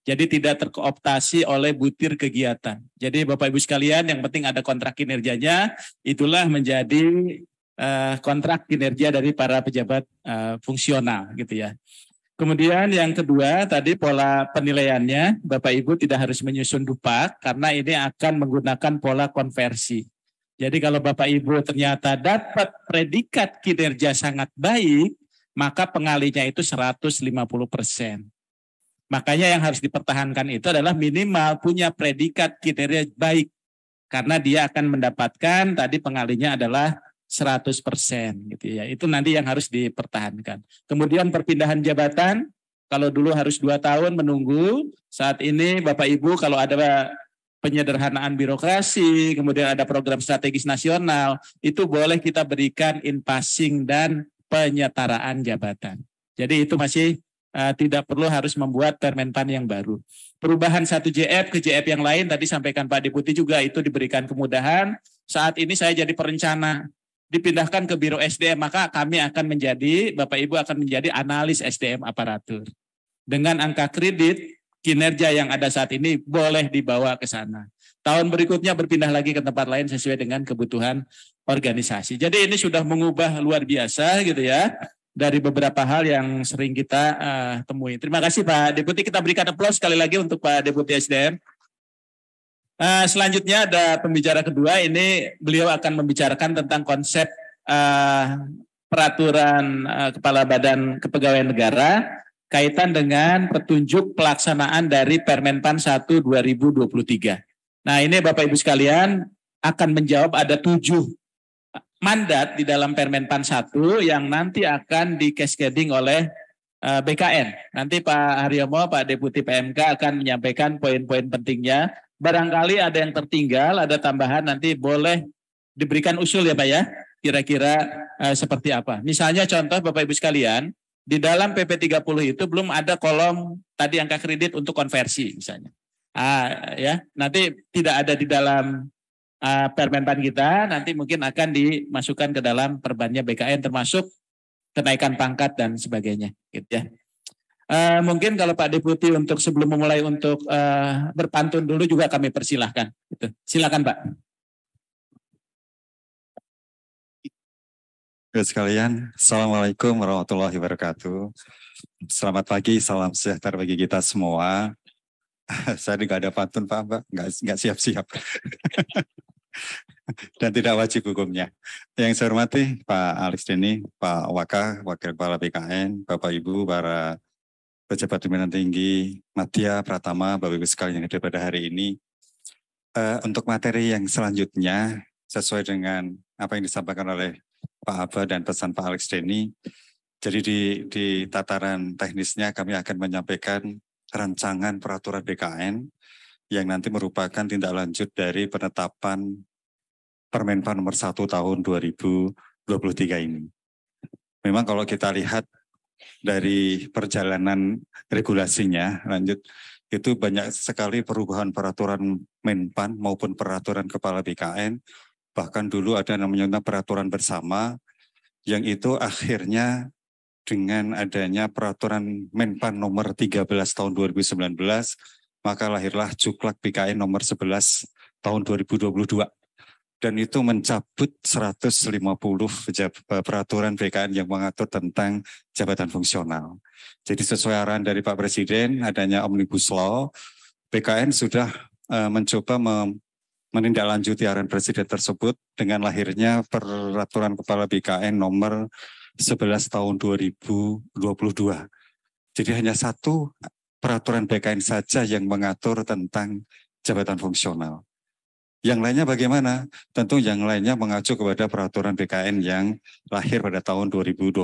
S1: Jadi tidak terkooptasi oleh butir kegiatan. Jadi Bapak Ibu sekalian, yang penting ada kontrak kinerjanya, itulah menjadi kontrak kinerja dari para pejabat fungsional gitu ya. Kemudian yang kedua tadi pola penilaiannya, Bapak Ibu tidak harus menyusun dupak karena ini akan menggunakan pola konversi. Jadi kalau Bapak Ibu ternyata dapat predikat kinerja sangat baik, maka pengalinya itu 150%. Makanya yang harus dipertahankan itu adalah minimal punya predikat kinerja baik. Karena dia akan mendapatkan tadi pengalinya adalah 100% gitu ya. Itu nanti yang harus dipertahankan. Kemudian perpindahan jabatan, kalau dulu harus 2 tahun menunggu, saat ini Bapak Ibu kalau ada penyederhanaan birokrasi, kemudian ada program strategis nasional, itu boleh kita berikan in passing dan penyetaraan jabatan. Jadi itu masih tidak perlu harus membuat Permenpan yang baru. Perubahan 1 JF ke JF yang lain, tadi sampaikan Pak Deputi juga itu diberikan kemudahan. Saat ini saya jadi perencana, dipindahkan ke Biro SDM, maka kami akan menjadi, Bapak Ibu akan menjadi analis SDM aparatur. Dengan angka kredit, kinerja yang ada saat ini boleh dibawa ke sana. Tahun berikutnya berpindah lagi ke tempat lain sesuai dengan kebutuhan organisasi. Jadi ini sudah mengubah luar biasa gitu ya, dari beberapa hal yang sering kita temui. Terima kasih Pak Deputi, kita berikan aplaus sekali lagi untuk Pak Deputi SDM. Selanjutnya ada pembicara kedua, ini beliau akan membicarakan tentang konsep peraturan Kepala Badan Kepegawaian Negara kaitan dengan petunjuk pelaksanaan dari Permenpan 1 2023. Nah ini Bapak Ibu sekalian akan menjawab ada 7 mandat di dalam Permenpan 1 yang nanti akan di-cascading oleh BKN. Nanti Pak Haryomo, Pak Deputi PMK akan menyampaikan poin-poin pentingnya. Barangkali ada yang tertinggal, ada tambahan, nanti boleh diberikan usul ya Pak ya, kira-kira seperti apa. Misalnya contoh Bapak Ibu sekalian, di dalam PP 30 itu belum ada kolom tadi angka kredit untuk konversi misalnya. Ya, nanti tidak ada di dalam Permenpan kita, nanti mungkin akan dimasukkan ke dalam perbannya BKN termasuk kenaikan pangkat dan sebagainya, gitu ya. Mungkin kalau Pak Deputi untuk sebelum memulai untuk berpantun dulu juga kami persilahkan. Gitu. Silakan Pak.
S3: Sekalian, Assalamualaikum warahmatullahi wabarakatuh. Selamat pagi, salam sejahtera bagi kita semua. Saya nggak ada pantun Pak, nggak siap-siap. Dan tidak wajib hukumnya. Yang saya hormati Pak Alex Denny, Pak Waka, Wakil Kepala BKN, Bapak Ibu, para pejabat pimpinan tinggi, Madya, Pratama, Bapak Ibu sekalian yang hadir pada hari ini. Untuk materi yang selanjutnya, sesuai dengan apa yang disampaikan oleh Pak Aba dan pesan Pak Alex Denny, jadi di tataran teknisnya kami akan menyampaikan rancangan peraturan BKN yang nanti merupakan tindak lanjut dari penetapan Permenpan nomor 1 tahun 2023 ini. Memang kalau kita lihat dari perjalanan regulasinya lanjut, itu banyak sekali perubahan peraturan Menpan maupun peraturan Kepala BKN. Bahkan dulu ada namanya peraturan bersama, yang itu akhirnya dengan adanya peraturan Menpan nomor 13 tahun 2019, maka lahirlah Juklak BKN nomor 11 tahun 2022. Dan itu mencabut 150 peraturan BKN yang mengatur tentang jabatan fungsional. Jadi sesuai arahan dari Pak Presiden, adanya Omnibus Law, BKN sudah mencoba menindaklanjuti arahan Presiden tersebut dengan lahirnya peraturan Kepala BKN nomor 11 tahun 2022. Jadi hanya satu peraturan BKN saja yang mengatur tentang jabatan fungsional. Yang lainnya bagaimana? Tentu yang lainnya mengacu kepada peraturan BKN yang lahir pada tahun 2022.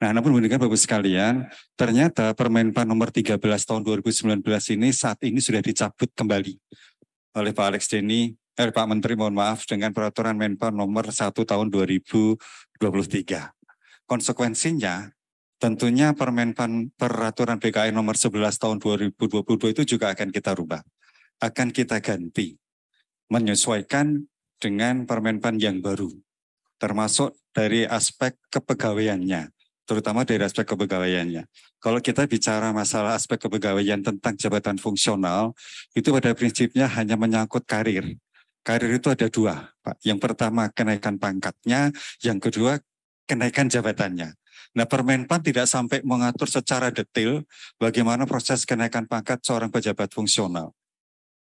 S3: Nah, namun demikian Bapak sekalian, ternyata Permenpan nomor 13 tahun 2019 ini saat ini sudah dicabut kembali oleh Pak Alex Denny, Pak Menteri mohon maaf, dengan peraturan Menpan nomor 1 tahun 2023. Konsekuensinya, tentunya peraturan BKN nomor 11 tahun 2022 itu juga akan kita rubah. Akan kita ganti, menyesuaikan dengan Permenpan yang baru, termasuk dari aspek kepegawaiannya, terutama dari aspek kepegawaiannya. Kalau kita bicara masalah aspek kepegawaian tentang jabatan fungsional, itu pada prinsipnya hanya menyangkut karir. Karir itu ada dua, Pak. Yang pertama kenaikan pangkatnya, yang kedua kenaikan jabatannya. Nah, Permenpan tidak sampai mengatur secara detail bagaimana proses kenaikan pangkat seorang pejabat fungsional.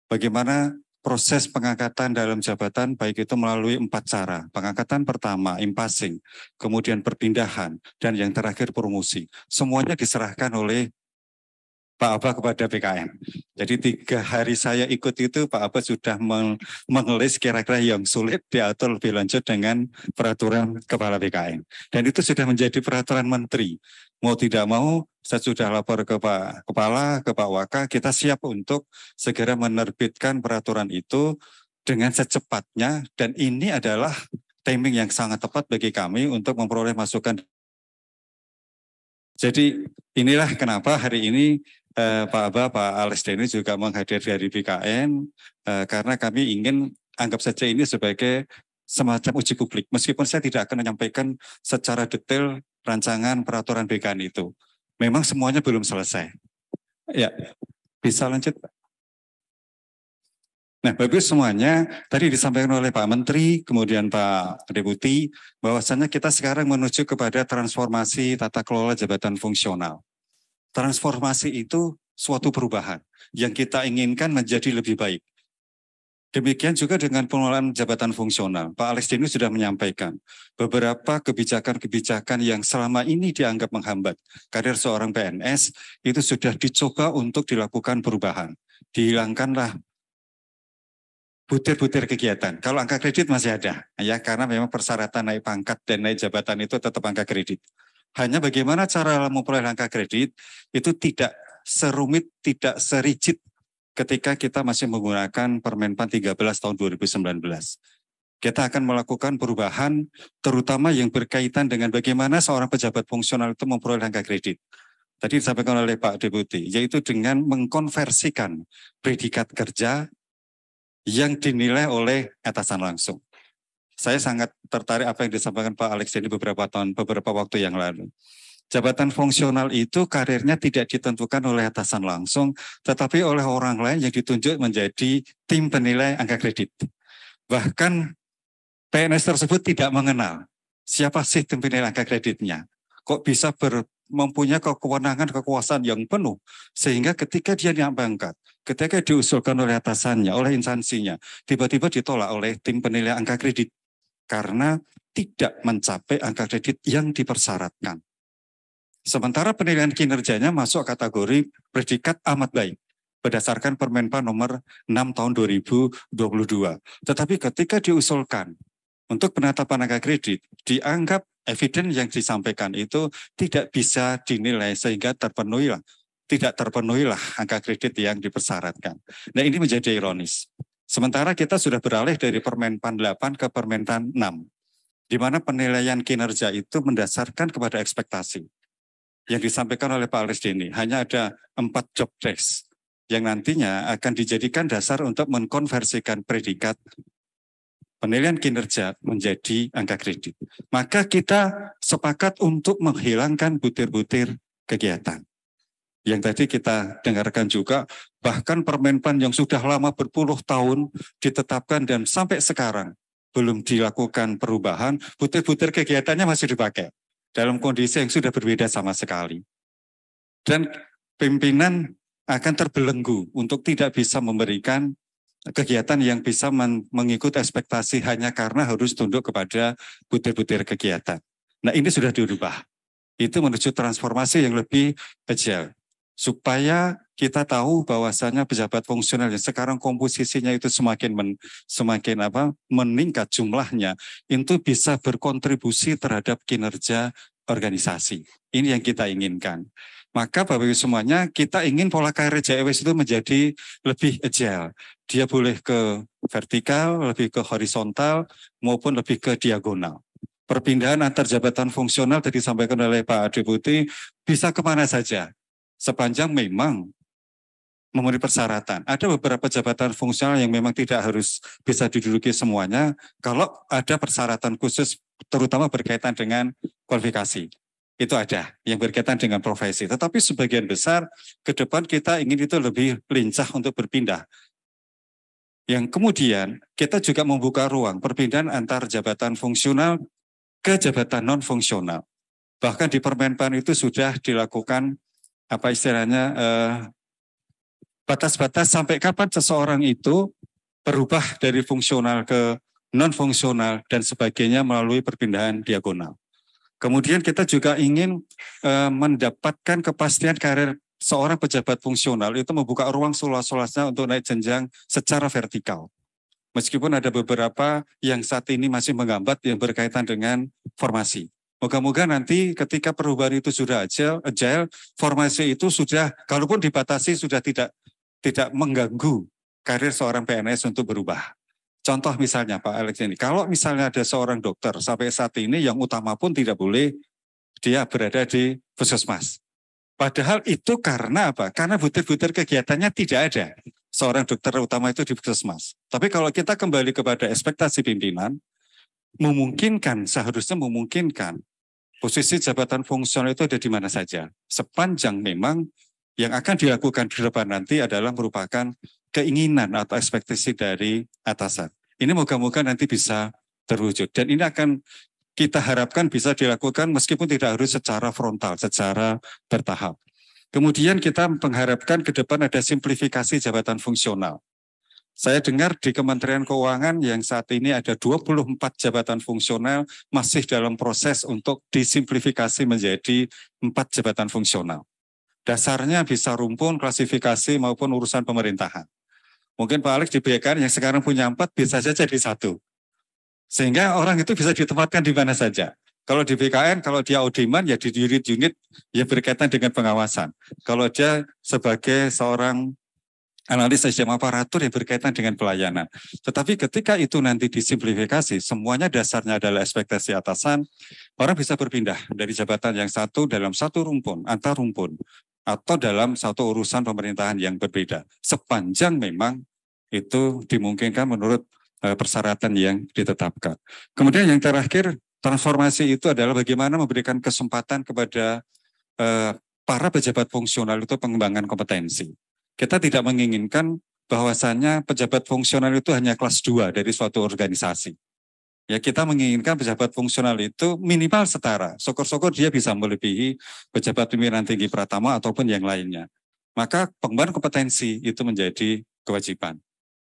S3: Bagaimana proses pengangkatan dalam jabatan, baik itu melalui 4 cara. Pengangkatan pertama, impasing, kemudian perpindahan, dan yang terakhir promosi. Semuanya diserahkan oleh Pak Aba kepada BKN. Jadi 3 hari saya ikut itu, Pak Aba sudah mengelis kira-kira yang sulit diatur lebih lanjut dengan peraturan Kepala BKN. Dan itu sudah menjadi peraturan Menteri. Mau tidak mau, saya sudah lapor ke Pak Kepala, ke Pak Waka, kita siap untuk segera menerbitkan peraturan itu dengan secepatnya. Dan ini adalah timing yang sangat tepat bagi kami untuk memperoleh masukan. Jadi inilah kenapa hari ini Pak Aba, Pak Alex Denny juga menghadir dari BKN karena kami ingin anggap saja ini sebagai semacam uji publik. Meskipun saya tidak akan menyampaikan secara detail rancangan peraturan BKN itu. Memang semuanya belum selesai. Ya, bisa lanjut Pak. Nah, bagus semuanya. Tadi disampaikan oleh Pak Menteri, kemudian Pak Deputi, bahwasannya kita sekarang menuju kepada transformasi tata kelola jabatan fungsional. Transformasi itu suatu perubahan yang kita inginkan menjadi lebih baik. Demikian juga dengan pengelolaan jabatan fungsional. Pak Alex Denny sudah menyampaikan beberapa kebijakan-kebijakan yang selama ini dianggap menghambat karir seorang PNS itu sudah dicoba untuk dilakukan perubahan. Dihilangkanlah butir-butir kegiatan. Kalau angka kredit masih ada, ya karena memang persyaratan naik pangkat dan naik jabatan itu tetap angka kredit. Hanya bagaimana cara memperoleh angka kredit itu tidak serumit, tidak serigid ketika kita masih menggunakan Permenpan 13 tahun 2019. Kita akan melakukan perubahan terutama yang berkaitan dengan bagaimana seorang pejabat fungsional itu memperoleh angka kredit. Tadi disampaikan oleh Pak Deputi, yaitu dengan mengkonversikan predikat kerja yang dinilai oleh atasan langsung. Saya sangat tertarik apa yang disampaikan Pak Alex ini beberapa waktu yang lalu. Jabatan fungsional itu karirnya tidak ditentukan oleh atasan langsung, tetapi oleh orang lain yang ditunjuk menjadi tim penilai angka kredit. Bahkan PNS tersebut tidak mengenal siapa sih tim penilai angka kreditnya. Kok bisa mempunyai kewenangan, kekuasaan yang penuh, sehingga ketika dia diangkat, ketika diusulkan oleh atasannya, oleh instansinya, tiba-tiba ditolak oleh tim penilai angka kredit, karena tidak mencapai angka kredit yang dipersyaratkan. Sementara penilaian kinerjanya masuk kategori predikat amat baik, berdasarkan Permenpan nomor 6 tahun 2022. Tetapi ketika diusulkan untuk penetapan angka kredit, dianggap evidence yang disampaikan itu tidak bisa dinilai sehingga tidak terpenuhilah angka kredit yang dipersyaratkan. Nah, ini menjadi ironis. Sementara kita sudah beralih dari Permenpan 8 ke Permenpan 6, di mana penilaian kinerja itu mendasarkan kepada ekspektasi. Yang disampaikan oleh Pak Alex Deni, hanya ada 4 job desk yang nantinya akan dijadikan dasar untuk mengkonversikan predikat penilaian kinerja menjadi angka kredit. Maka kita sepakat untuk menghilangkan butir-butir kegiatan. Yang tadi kita dengarkan juga, bahkan Permenpan yang sudah lama berpuluh tahun ditetapkan dan sampai sekarang belum dilakukan perubahan, butir-butir kegiatannya masih dipakai dalam kondisi yang sudah berbeda sama sekali. Dan pimpinan akan terbelenggu untuk tidak bisa memberikan kegiatan yang bisa mengikuti ekspektasi hanya karena harus tunduk kepada butir-butir kegiatan. Nah, ini sudah dirubah. Itu menuju transformasi yang lebih agile. Supaya kita tahu bahwasanya pejabat fungsional yang sekarang komposisinya itu semakin meningkat jumlahnya, itu bisa berkontribusi terhadap kinerja organisasi. Ini yang kita inginkan. Maka Bapak Ibu semuanya, kita ingin pola karir JEWS itu menjadi lebih agile. Dia boleh ke vertikal, lebih ke horizontal, maupun lebih ke diagonal. Perpindahan antar jabatan fungsional tadi disampaikan oleh Pak Deputi bisa kemana saja, sepanjang memang memenuhi persyaratan. Ada beberapa jabatan fungsional yang memang tidak harus bisa diduduki semuanya, kalau ada persyaratan khusus, terutama berkaitan dengan kualifikasi. Itu ada yang berkaitan dengan profesi. Tetapi sebagian besar ke depan kita ingin itu lebih lincah untuk berpindah. Yang kemudian kita juga membuka ruang perpindahan antar jabatan fungsional ke jabatan non-fungsional. Bahkan di Permenpan itu sudah dilakukan batas-batas sampai kapan seseorang itu berubah dari fungsional ke non-fungsional dan sebagainya melalui perpindahan diagonal. Kemudian kita juga ingin mendapatkan kepastian karir seorang pejabat fungsional itu membuka ruang seluas-luasnya untuk naik jenjang secara vertikal. Meskipun ada beberapa yang saat ini masih menghambat yang berkaitan dengan formasi. Moga-moga nanti ketika perubahan itu sudah agile, formasi itu sudah, kalaupun dibatasi sudah tidak mengganggu karir seorang PNS untuk berubah. Contoh misalnya Pak Alex ini, kalau misalnya ada seorang dokter sampai saat ini yang utama pun tidak boleh dia berada di puskesmas. Padahal itu karena apa? Karena butir-butir kegiatannya tidak ada. Seorang dokter utama itu di puskesmas. Tapi kalau kita kembali kepada ekspektasi pimpinan, seharusnya memungkinkan posisi jabatan fungsional itu ada di mana saja. Sepanjang memang yang akan dilakukan di depan nanti adalah merupakan keinginan atau ekspektasi dari atasan. Ini moga-moga nanti bisa terwujud. Dan ini akan kita harapkan bisa dilakukan meskipun tidak harus secara frontal, secara bertahap. Kemudian kita mengharapkan ke depan ada simplifikasi jabatan fungsional. Saya dengar di Kementerian Keuangan yang saat ini ada 24 jabatan fungsional masih dalam proses untuk disimplifikasi menjadi 4 jabatan fungsional. Dasarnya bisa rumpun, klasifikasi maupun urusan pemerintahan. Mungkin Pak Alex di BKN yang sekarang punya 4 bisa saja di 1. Sehingga orang itu bisa ditempatkan di mana saja. Kalau di BKN, kalau dia audiman ya di unit-unit yang berkaitan dengan pengawasan. Kalau dia sebagai seorang analis SDM aparatur yang berkaitan dengan pelayanan. Tetapi ketika itu nanti disimplifikasi, semuanya dasarnya adalah ekspektasi atasan, orang bisa berpindah dari jabatan yang satu dalam satu rumpun, antar rumpun, atau dalam satu urusan pemerintahan yang berbeda. Sepanjang memang itu dimungkinkan menurut persyaratan yang ditetapkan. Kemudian yang terakhir, transformasi itu adalah bagaimana memberikan kesempatan kepada para pejabat fungsional itu pengembangan kompetensi. Kita tidak menginginkan bahwasannya pejabat fungsional itu hanya kelas 2 dari suatu organisasi. Ya, kita menginginkan pejabat fungsional itu minimal setara. Syukur-syukur dia bisa melebihi pejabat pimpinan tinggi Pratama ataupun yang lainnya. Maka pengembangan kompetensi itu menjadi kewajiban.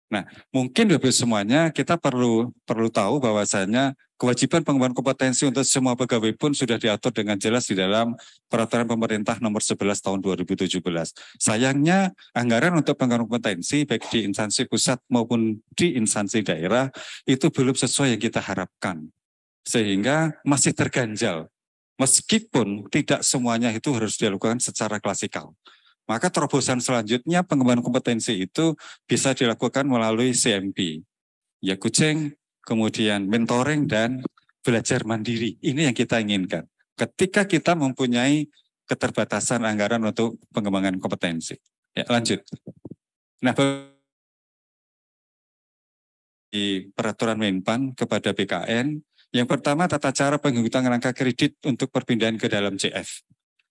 S3: Nah, mungkin Bapak semuanya kita perlu tahu bahwasanya kewajiban pengembangan kompetensi untuk semua pegawai pun sudah diatur dengan jelas di dalam Peraturan Pemerintah Nomor 11 Tahun 2017. Sayangnya anggaran untuk pengembangan kompetensi baik di instansi pusat maupun di instansi daerah itu belum sesuai yang kita harapkan. Sehingga masih terganjal. Meskipun tidak semuanya itu harus dilakukan secara klasikal. Maka terobosan selanjutnya pengembangan kompetensi itu bisa dilakukan melalui CMP. Ya kucing, kemudian mentoring dan belajar mandiri. Ini yang kita inginkan. Ketika kita mempunyai keterbatasan anggaran untuk pengembangan kompetensi. Ya, lanjut. Nah, di peraturan Menpan kepada BKN, yang pertama tata cara penghitungan angka kredit untuk perpindahan ke dalam CF.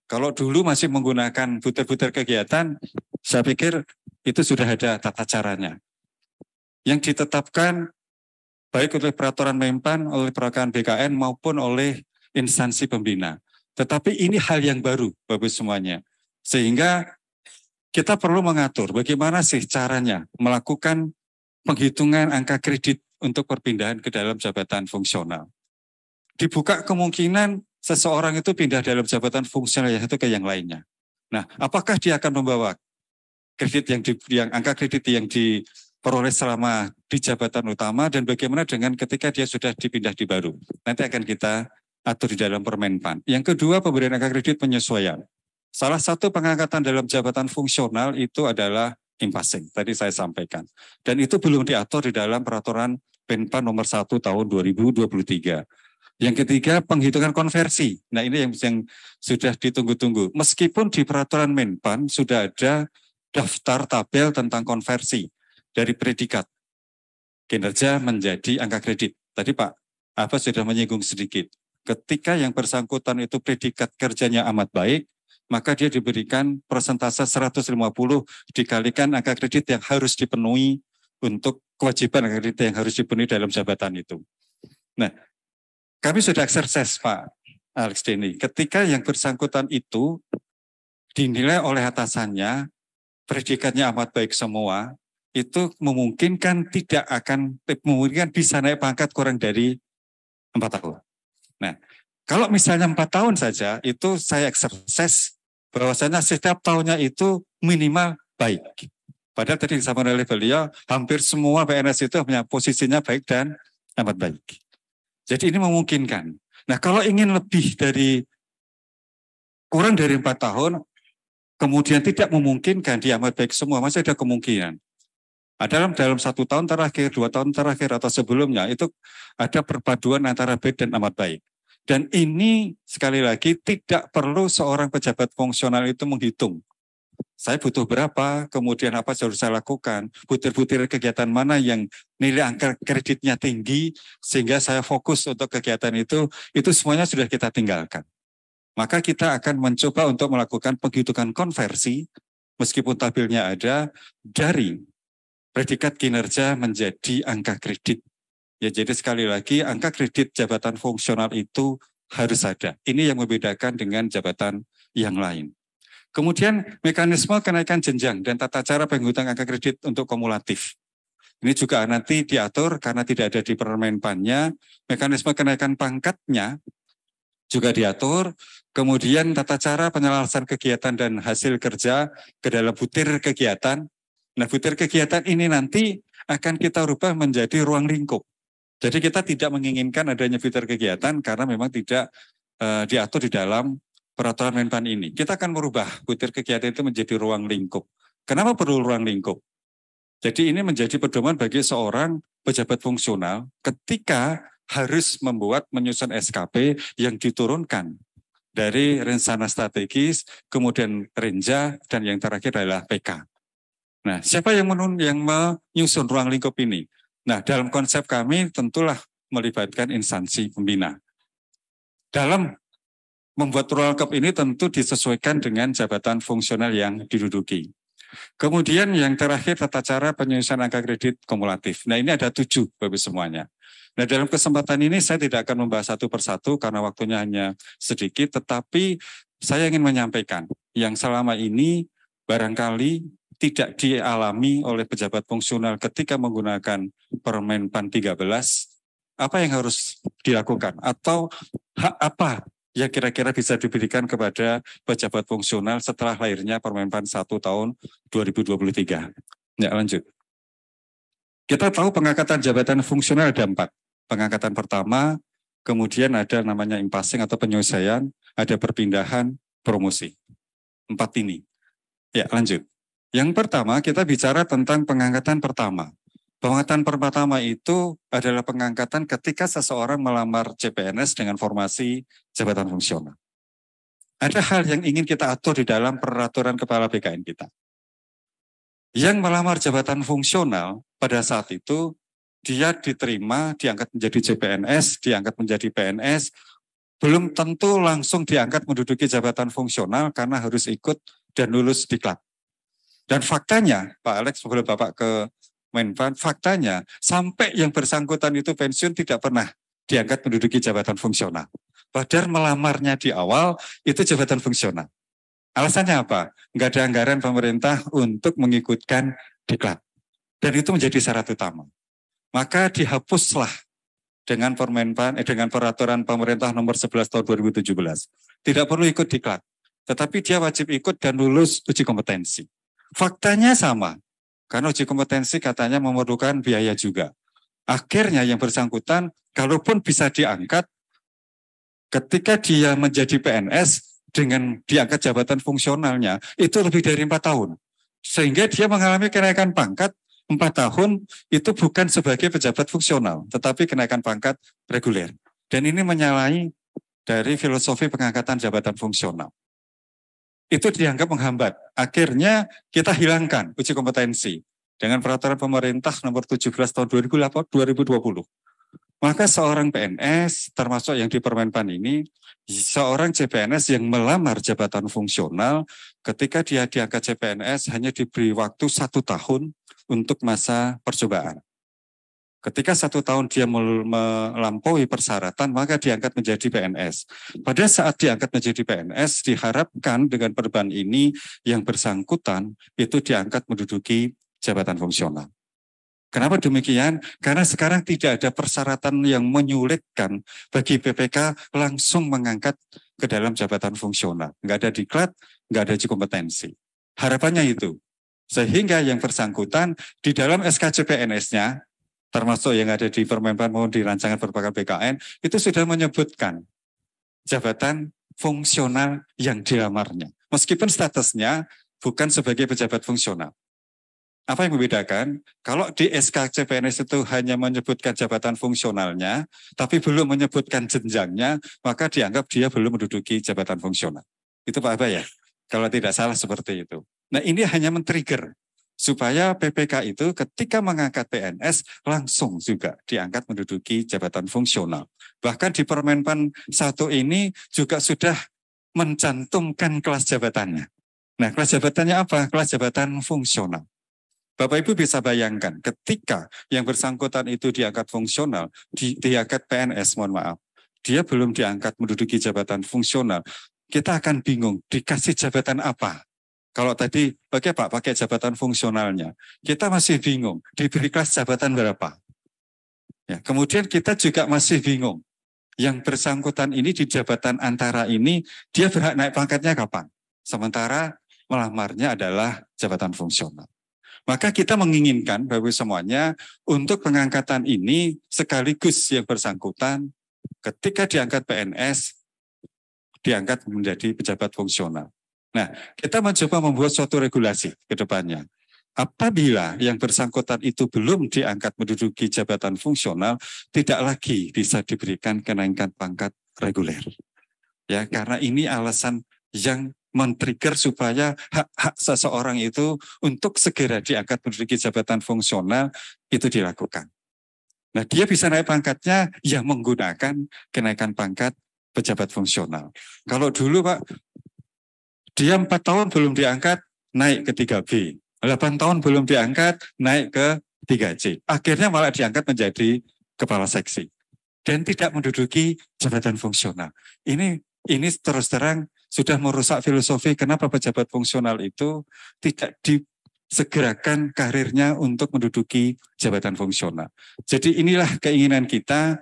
S3: Kalau dulu masih menggunakan butir-butir kegiatan, saya pikir itu sudah ada tata caranya. Yang ditetapkan baik oleh peraturan Menpan, oleh peraturan BKN maupun oleh instansi pembina. Tetapi ini hal yang baru Bapak semuanya. Sehingga kita perlu mengatur bagaimana sih caranya melakukan penghitungan angka kredit untuk perpindahan ke dalam jabatan fungsional. Dibuka kemungkinan seseorang itu pindah dalam jabatan fungsional yang satu ke yang lainnya. Nah, apakah dia akan membawa kredit yang angka kredit yang diperoleh selama di jabatan utama dan bagaimana dengan ketika dia sudah dipindah di baru? Nanti akan kita atur di dalam Permenpan. Yang kedua, pemberian angka kredit penyesuaian. Salah satu pengangkatan dalam jabatan fungsional itu adalah impasing. Tadi saya sampaikan. Dan itu belum diatur di dalam peraturan Menpan nomor 1 tahun 2023. Yang ketiga, penghitungan konversi. Nah, ini yang sudah ditunggu-tunggu. Meskipun di peraturan Menpan sudah ada daftar tabel tentang konversi dari predikat kinerja menjadi angka kredit. Tadi Pak Abbas sudah menyinggung sedikit. Ketika yang bersangkutan itu predikat kerjanya amat baik, maka dia diberikan persentase 150 dikalikan angka kredit yang harus dipenuhi untuk kewajiban angka kredit yang harus dipenuhi dalam jabatan itu. Nah, kami sudah eksersis Pak Alex Denny. Ketika yang bersangkutan itu dinilai oleh atasannya, predikatnya amat baik semua, itu memungkinkan memungkinkan bisa naik pangkat kurang dari 4 tahun. Nah, kalau misalnya 4 tahun saja, itu saya eksersis bahwasanya setiap tahunnya itu minimal baik. Padahal tadi disampaikan oleh beliau, hampir semua PNS itu punya posisinya baik dan amat baik. Jadi ini memungkinkan. Nah, kalau ingin kurang dari 4 tahun, kemudian tidak memungkinkan dia amat baik semua, masih ada kemungkinan. Dalam 1 tahun terakhir, 2 tahun terakhir atau sebelumnya itu ada perpaduan antara baik dan amat baik. Dan ini sekali lagi tidak perlu seorang pejabat fungsional itu menghitung. Saya butuh berapa, kemudian apa yang harus saya lakukan, butir-butir kegiatan mana yang nilai angka kreditnya tinggi, sehingga saya fokus untuk kegiatan itu semuanya sudah kita tinggalkan. Maka kita akan mencoba untuk melakukan penghitungan konversi, meskipun tabelnya ada, dari predikat kinerja menjadi angka kredit. Ya, jadi sekali lagi angka kredit jabatan fungsional itu harus ada. Ini yang membedakan dengan jabatan yang lain. Kemudian mekanisme kenaikan jenjang dan tata cara penghitungan angka kredit untuk kumulatif. Ini juga nanti diatur karena tidak ada di Permenpannya. Mekanisme kenaikan pangkatnya juga diatur. Kemudian tata cara penyelarasan kegiatan dan hasil kerja ke dalam butir kegiatan. Nah, butir kegiatan ini nanti akan kita rubah menjadi ruang lingkup. Jadi kita tidak menginginkan adanya butir kegiatan karena memang tidak diatur di dalam peraturan Menpan ini. Kita akan merubah butir kegiatan itu menjadi ruang lingkup. Kenapa perlu ruang lingkup? Jadi ini menjadi pedoman bagi seorang pejabat fungsional ketika harus menyusun SKP yang diturunkan dari rencana strategis, kemudian renja, dan yang terakhir adalah PK. Nah, siapa yang menyusun ruang lingkup ini? Nah, dalam konsep kami tentulah melibatkan instansi pembina. Dalam membuat ruang lingkup ini tentu disesuaikan dengan jabatan fungsional yang diduduki. Kemudian yang terakhir tata cara penyusunan angka kredit kumulatif. Nah, ini ada 7 Bapak semuanya. Nah, dalam kesempatan ini saya tidak akan membahas satu persatu karena waktunya hanya sedikit, tetapi saya ingin menyampaikan yang selama ini barangkali tidak dialami oleh pejabat fungsional ketika menggunakan Permenpan 13, apa yang harus dilakukan atau hak apa yang kira-kira bisa diberikan kepada pejabat fungsional setelah lahirnya Permenpan 1 tahun 2023. Ya, lanjut. Kita tahu pengangkatan jabatan fungsional ada 4. Pengangkatan pertama, kemudian ada namanya impasing atau penyelesaian, ada perpindahan, promosi. 4 ini. Ya, lanjut. Yang pertama, kita bicara tentang pengangkatan pertama. Pengangkatan pertama itu adalah pengangkatan ketika seseorang melamar CPNS dengan formasi jabatan fungsional. Ada hal yang ingin kita atur di dalam peraturan kepala BKN kita. Yang melamar jabatan fungsional pada saat itu, dia diterima, diangkat menjadi CPNS, diangkat menjadi PNS, belum tentu langsung diangkat menduduki jabatan fungsional karena harus ikut dan lulus diklat. Dan faktanya, Pak Alex, sebelum Bapak ke Menpan, faktanya sampai yang bersangkutan itu pensiun tidak pernah diangkat menduduki jabatan fungsional. Padahal melamarnya di awal itu jabatan fungsional. Alasannya apa? Enggak ada anggaran pemerintah untuk mengikutkan diklat. Dan itu menjadi syarat utama. Maka dihapuslah dengan dengan peraturan pemerintah nomor 11 tahun 2017. Tidak perlu ikut diklat, tetapi dia wajib ikut dan lulus uji kompetensi. Faktanya sama. Karena uji kompetensi katanya memerlukan biaya juga. Akhirnya yang bersangkutan, kalaupun bisa diangkat, ketika dia menjadi PNS dengan diangkat jabatan fungsionalnya, itu lebih dari 4 tahun. Sehingga dia mengalami kenaikan pangkat 4 tahun, itu bukan sebagai pejabat fungsional, tetapi kenaikan pangkat reguler. Dan ini menyalahi dari filosofi pengangkatan jabatan fungsional. Itu dianggap menghambat. Akhirnya kita hilangkan uji kompetensi dengan peraturan pemerintah nomor 17 tahun 2020. Maka seorang PNS, termasuk yang di Permenpan ini, seorang CPNS yang melamar jabatan fungsional, ketika dia diangkat CPNS hanya diberi waktu 1 tahun untuk masa percobaan. Ketika 1 tahun dia melampaui persyaratan, maka diangkat menjadi PNS. Pada saat diangkat menjadi PNS, diharapkan dengan perubahan ini yang bersangkutan itu diangkat menduduki jabatan fungsional. Kenapa demikian? Karena sekarang tidak ada persyaratan yang menyulitkan bagi PPK langsung mengangkat ke dalam jabatan fungsional. Nggak ada diklat, nggak ada uji kompetensi. Harapannya itu. Sehingga yang bersangkutan di dalam SK CPNS-nya, termasuk yang ada di Permenpan maupun di rancangan perpakat BKN, itu sudah menyebutkan jabatan fungsional yang dilamarnya. Meskipun statusnya bukan sebagai pejabat fungsional. Apa yang membedakan? Kalau di SK CPNS itu hanya menyebutkan jabatan fungsionalnya, tapi belum menyebutkan jenjangnya, maka dianggap dia belum menduduki jabatan fungsional. Itu Pak Abah ya? Kalau tidak salah seperti itu. Nah, ini hanya men-trigger supaya PPK itu ketika mengangkat PNS langsung juga diangkat menduduki jabatan fungsional. Bahkan di Permenpan 1 ini juga sudah mencantumkan kelas jabatannya. Nah, kelas jabatannya apa? Kelas jabatan fungsional. Bapak Ibu bisa bayangkan ketika yang bersangkutan itu diangkat fungsional, diangkat PNS, mohon maaf, dia belum diangkat menduduki jabatan fungsional, kita akan bingung dikasih jabatan apa. Kalau tadi pakai Pak, pakai jabatan fungsionalnya, kita masih bingung diberi kelas jabatan berapa. Ya, kemudian kita juga masih bingung, yang bersangkutan ini di jabatan antara ini, dia berhak naik pangkatnya kapan? Sementara melamarnya adalah jabatan fungsional. Maka kita menginginkan Bapak semuanya untuk pengangkatan ini sekaligus yang bersangkutan ketika diangkat PNS, diangkat menjadi pejabat fungsional. Nah, kita mencoba membuat suatu regulasi ke depannya. apabila yang bersangkutan itu belum diangkat menduduki jabatan fungsional, tidak lagi bisa diberikan kenaikan pangkat reguler. Ya, karena ini alasan yang men-trigger supaya hak-hak seseorang itu untuk segera diangkat menduduki jabatan fungsional itu dilakukan. Nah, dia bisa naik pangkatnya yang menggunakan kenaikan pangkat pejabat fungsional. Kalau dulu Pak, dia 4 tahun belum diangkat, naik ke 3B. 8 tahun belum diangkat, naik ke 3C. Akhirnya malah diangkat menjadi kepala seksi. Dan tidak menduduki jabatan fungsional. Ini terus terang sudah merusak filosofi kenapa pejabat fungsional itu tidak disegerakan karirnya untuk menduduki jabatan fungsional. Jadi inilah keinginan kita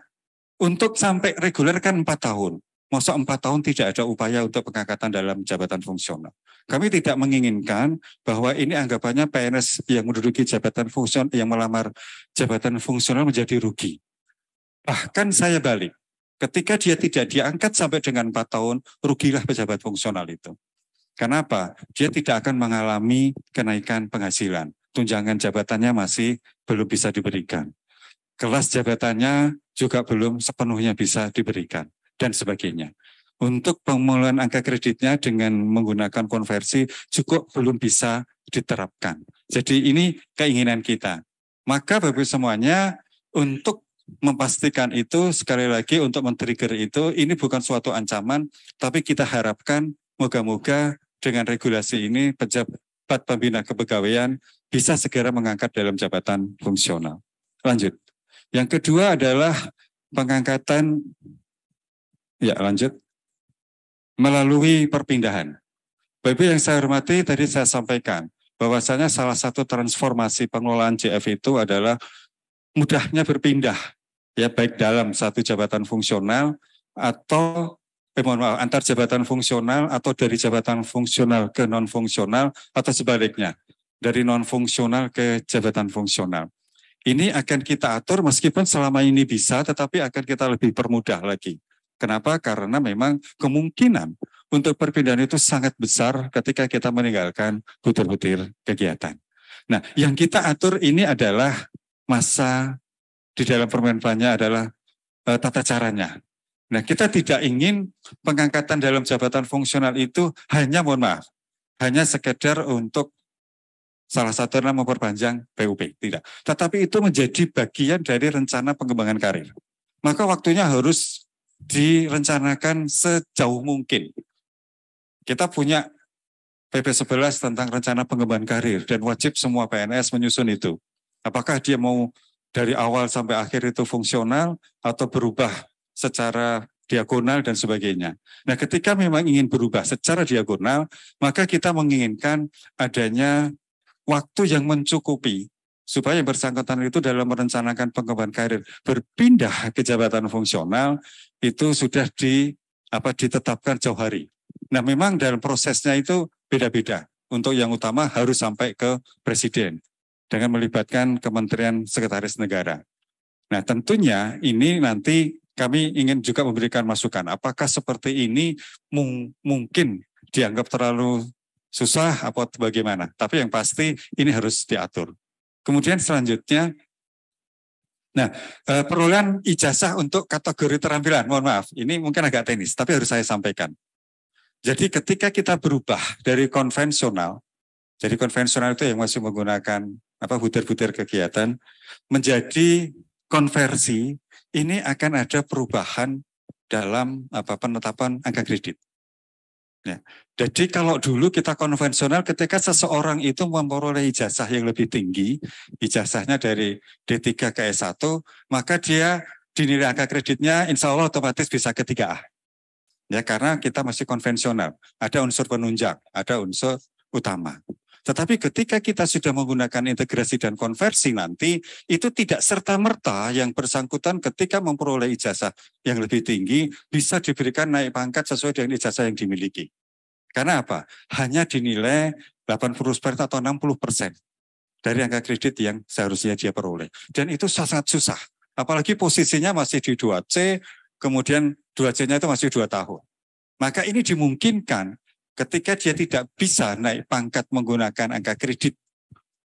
S3: untuk sampai reguler kan 4 tahun. Masa 4 tahun tidak ada upaya untuk pengangkatan dalam jabatan fungsional. Kami tidak menginginkan bahwa ini anggapannya PNS yang menduduki jabatan fungsional, yang melamar jabatan fungsional menjadi rugi. Bahkan saya balik, ketika dia tidak diangkat sampai dengan 4 tahun, rugilah pejabat fungsional itu. Kenapa? Dia tidak akan mengalami kenaikan penghasilan. Tunjangan jabatannya masih belum bisa diberikan. Kelas jabatannya juga belum sepenuhnya bisa diberikan. Dan sebagainya. Untuk pemulihan angka kreditnya dengan menggunakan konversi juga belum bisa diterapkan. Jadi ini keinginan kita. Maka Bapak semuanya untuk memastikan itu, sekali lagi untuk men-trigger itu, ini bukan suatu ancaman, tapi kita harapkan moga-moga dengan regulasi ini pejabat pembina kepegawaian bisa segera mengangkat dalam jabatan fungsional. Lanjut. Yang kedua adalah pengangkatan. Ya, lanjut. Melalui perpindahan. Bapak yang saya hormati, tadi saya sampaikan bahwasanya salah satu transformasi pengelolaan JF itu adalah mudahnya berpindah, ya baik dalam satu jabatan fungsional atau antar jabatan fungsional atau dari jabatan fungsional ke non fungsional atau sebaliknya dari non fungsional ke jabatan fungsional. Ini akan kita atur meskipun selama ini bisa, tetapi akan kita lebih permudah lagi. Kenapa? Karena memang kemungkinan untuk perpindahan itu sangat besar ketika kita meninggalkan butir-butir kegiatan. Nah, yang kita atur ini adalah masa di dalam permenpannya adalah tata caranya. Nah, kita tidak ingin pengangkatan dalam jabatan fungsional itu hanya, mohon maaf, hanya sekedar untuk salah satunya memperpanjang PUP, tidak. Tetapi itu menjadi bagian dari rencana pengembangan karir. Maka waktunya harus direncanakan sejauh mungkin. Kita punya PP 11 tentang rencana pengembangan karir dan wajib semua PNS menyusun itu. Apakah dia mau dari awal sampai akhir itu fungsional atau berubah secara diagonal dan sebagainya. Nah, ketika memang ingin berubah secara diagonal, maka kita menginginkan adanya waktu yang mencukupi supaya yang bersangkutan itu dalam merencanakan pengembangan karir berpindah ke jabatan fungsional itu sudah ditetapkan jauh hari. Nah, memang dalam prosesnya itu beda-beda. Untuk yang utama harus sampai ke Presiden dengan melibatkan Kementerian Sekretaris Negara. Nah, tentunya ini nanti kami ingin juga memberikan masukan. Apakah seperti ini mungkin dianggap terlalu susah atau bagaimana? Tapi yang pasti ini harus diatur. Kemudian selanjutnya, nah perolehan ijazah untuk kategori terampilan, mohon maaf, ini mungkin agak teknis, tapi harus saya sampaikan. Jadi ketika kita berubah dari konvensional, jadi konvensional itu yang masih menggunakan butir-butir kegiatan, menjadi konversi, ini akan ada perubahan dalam penetapan angka kredit. Ya. Jadi kalau dulu kita konvensional ketika seseorang itu memperoleh ijazah yang lebih tinggi, ijazahnya dari D3 ke S1, maka dia dinilai angka kreditnya insya Allah otomatis bisa ke 3A. Ya, karena kita masih konvensional, ada unsur penunjang, ada unsur utama. Tetapi ketika kita sudah menggunakan integrasi dan konversi nanti, itu tidak serta-merta yang bersangkutan ketika memperoleh ijazah yang lebih tinggi, bisa diberikan naik pangkat sesuai dengan ijazah yang dimiliki. Karena apa? Hanya dinilai 80% atau 60% dari angka kredit yang seharusnya dia peroleh. Dan itu sangat susah. Apalagi posisinya masih di 2C, kemudian 2C-nya itu masih 2 tahun. Maka ini dimungkinkan ketika dia tidak bisa naik pangkat menggunakan angka kredit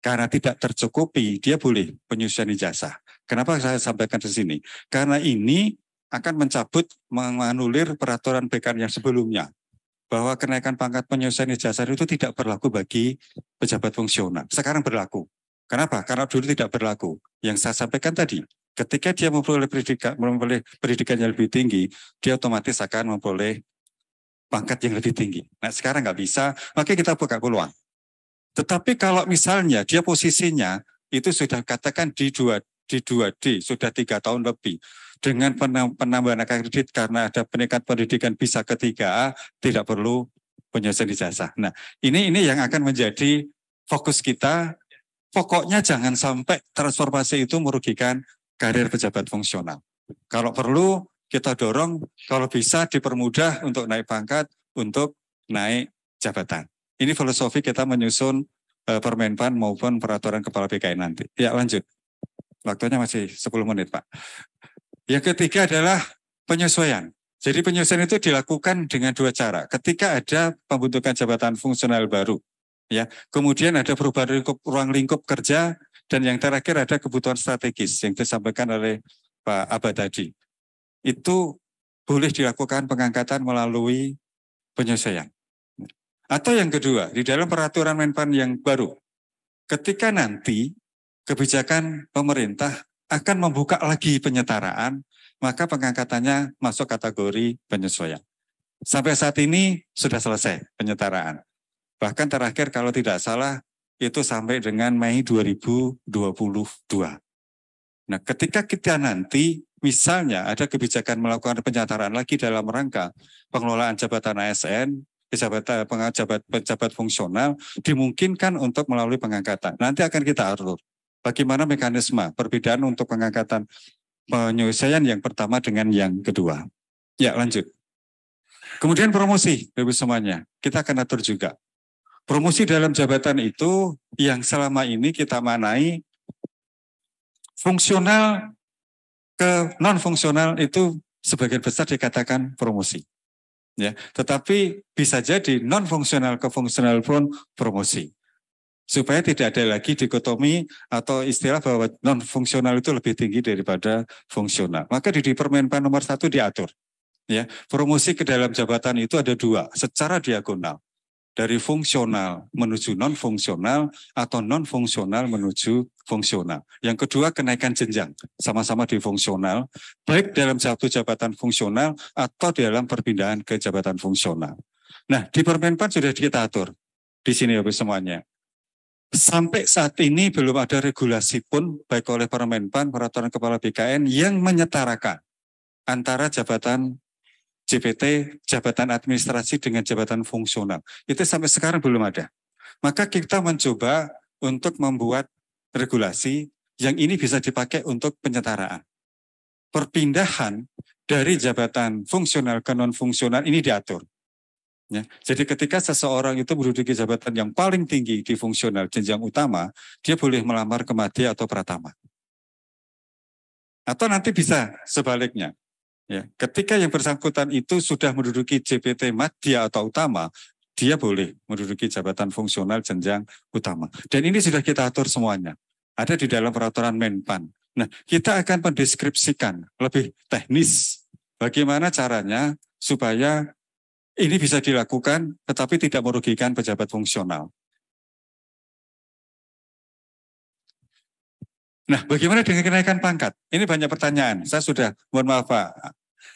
S3: karena tidak tercukupi, dia boleh penyesuaian ijazah. Kenapa saya sampaikan di sini? Karena ini akan mencabut, menganulir peraturan BKN yang sebelumnya, bahwa kenaikan pangkat penyesuaian ijazah itu tidak berlaku bagi pejabat fungsional. Sekarang berlaku. Kenapa? Karena dulu tidak berlaku. Yang saya sampaikan tadi, ketika dia memperoleh pendidikan yang lebih tinggi, dia otomatis akan memperoleh pangkat yang lebih tinggi. Nah sekarang nggak bisa, makanya kita buka peluang. Tetapi kalau misalnya dia posisinya itu sudah katakan di 2D, sudah 3 tahun lebih, dengan penambahan kredit karena ada peningkatan pendidikan bisa ke 3A, tidak perlu penyelesaian ijazah. Nah ini yang akan menjadi fokus kita. Pokoknya jangan sampai transformasi itu merugikan karir pejabat fungsional. Kalau perlu kita dorong, kalau bisa dipermudah untuk naik pangkat, untuk naik jabatan. Ini filosofi kita menyusun Permenpan maupun peraturan kepala BKN nanti. Ya lanjut. Waktunya masih 10 menit Pak. Yang ketiga adalah penyesuaian. Jadi penyesuaian itu dilakukan dengan 2 cara. Ketika ada pembentukan jabatan fungsional baru, ya, kemudian ada perubahan ruang lingkup kerja, dan yang terakhir ada kebutuhan strategis yang disampaikan oleh Pak Aba tadi. Itu boleh dilakukan pengangkatan melalui penyesuaian. Atau yang kedua, di dalam peraturan Menpan yang baru, ketika nanti kebijakan pemerintah akan membuka lagi penyetaraan, maka pengangkatannya masuk kategori penyesuaian. Sampai saat ini sudah selesai penyetaraan. Bahkan terakhir kalau tidak salah itu sampai dengan Mei 2022. Nah, ketika kita nanti misalnya ada kebijakan melakukan penyetaraan lagi dalam rangka pengelolaan jabatan ASN, pejabat fungsional, dimungkinkan untuk melalui pengangkatan. Nanti akan kita atur bagaimana mekanisme perbedaan untuk pengangkatan penyesuaian yang pertama dengan yang kedua. Ya, lanjut. Kemudian promosi, Bapak semuanya, kita akan atur juga. Promosi dalam jabatan itu yang selama ini kita manai fungsional ke non-fungsional itu sebagian besar dikatakan promosi. Ya, tetapi bisa jadi non-fungsional ke fungsional pun promosi. Supaya tidak ada lagi dikotomi atau istilah bahwa non-fungsional itu lebih tinggi daripada fungsional. Maka di Permenpan nomor 1 diatur. Ya, promosi ke dalam jabatan itu ada 2 secara diagonal. Dari fungsional menuju non-fungsional atau non-fungsional menuju fungsional. Yang kedua kenaikan jenjang, sama-sama di fungsional, baik dalam satu jabatan fungsional atau dalam perpindahan ke jabatan fungsional. Nah, di Permenpan sudah kita atur. Di sini Bapak semuanya. Sampai saat ini belum ada regulasi pun baik oleh Permenpan, peraturan kepala BKN yang menyetarakan antara jabatan JPT, jabatan administrasi dengan jabatan fungsional. Itu sampai sekarang belum ada. Maka kita mencoba untuk membuat regulasi yang ini bisa dipakai untuk penyetaraan. Perpindahan dari jabatan fungsional ke non-fungsional ini diatur. Ya, jadi ketika seseorang itu menduduki jabatan yang paling tinggi di fungsional jenjang utama, dia boleh melamar ke madya atau pratama. Atau nanti bisa sebaliknya. Ya, ketika yang bersangkutan itu sudah menduduki JPT madya atau utama, dia boleh menduduki jabatan fungsional jenjang utama. Dan ini sudah kita atur semuanya. Ada di dalam peraturan Menpan. Nah, kita akan mendeskripsikan lebih teknis bagaimana caranya supaya ini bisa dilakukan tetapi tidak merugikan pejabat fungsional. Nah, bagaimana dengan kenaikan pangkat? Ini banyak pertanyaan. Saya sudah, mohon maaf Pak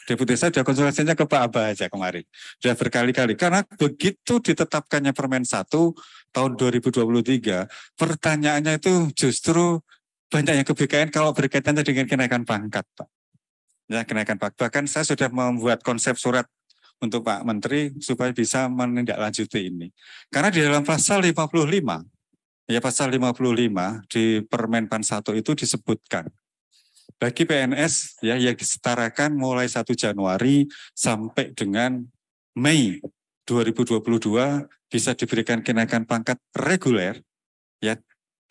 S3: Deputi, saya sudah konsultasinya ke Pak Aba aja kemarin. Sudah berkali-kali. Karena begitu ditetapkannya Permen 1 tahun 2023, pertanyaannya itu justru banyak yang ke BKN kalau berkaitannya dengan kenaikan pangkat, Pak. Ya, kenaikan pangkat. Bahkan saya sudah membuat konsep surat untuk Pak Menteri supaya bisa menindaklanjuti ini. Karena di dalam pasal 55, ya pasal 55 di Permenpan 1 itu disebutkan bagi PNS ya yang disetarakan mulai 1 Januari sampai dengan Mei 2022 bisa diberikan kenaikan pangkat reguler ya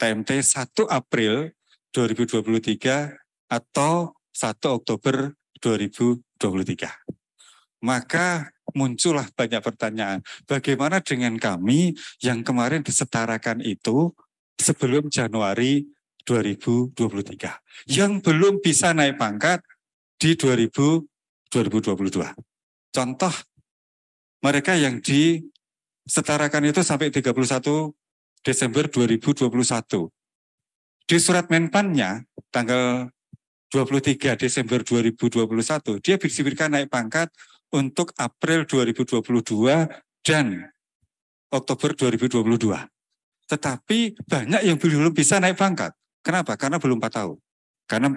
S3: TMT 1 April 2023 atau 1 Oktober 2023. Maka muncullah banyak pertanyaan. Bagaimana dengan kami yang kemarin disetarakan itu sebelum Januari 2023. Yang belum bisa naik pangkat di 2022. Contoh, mereka yang disetarakan itu sampai 31 Desember 2021. Di surat Menpannya tanggal 23 Desember 2021, dia diberikan naik pangkat untuk April 2022 dan Oktober 2022. Tetapi banyak yang belum bisa naik pangkat. Kenapa? Karena belum 4 tahun. Karena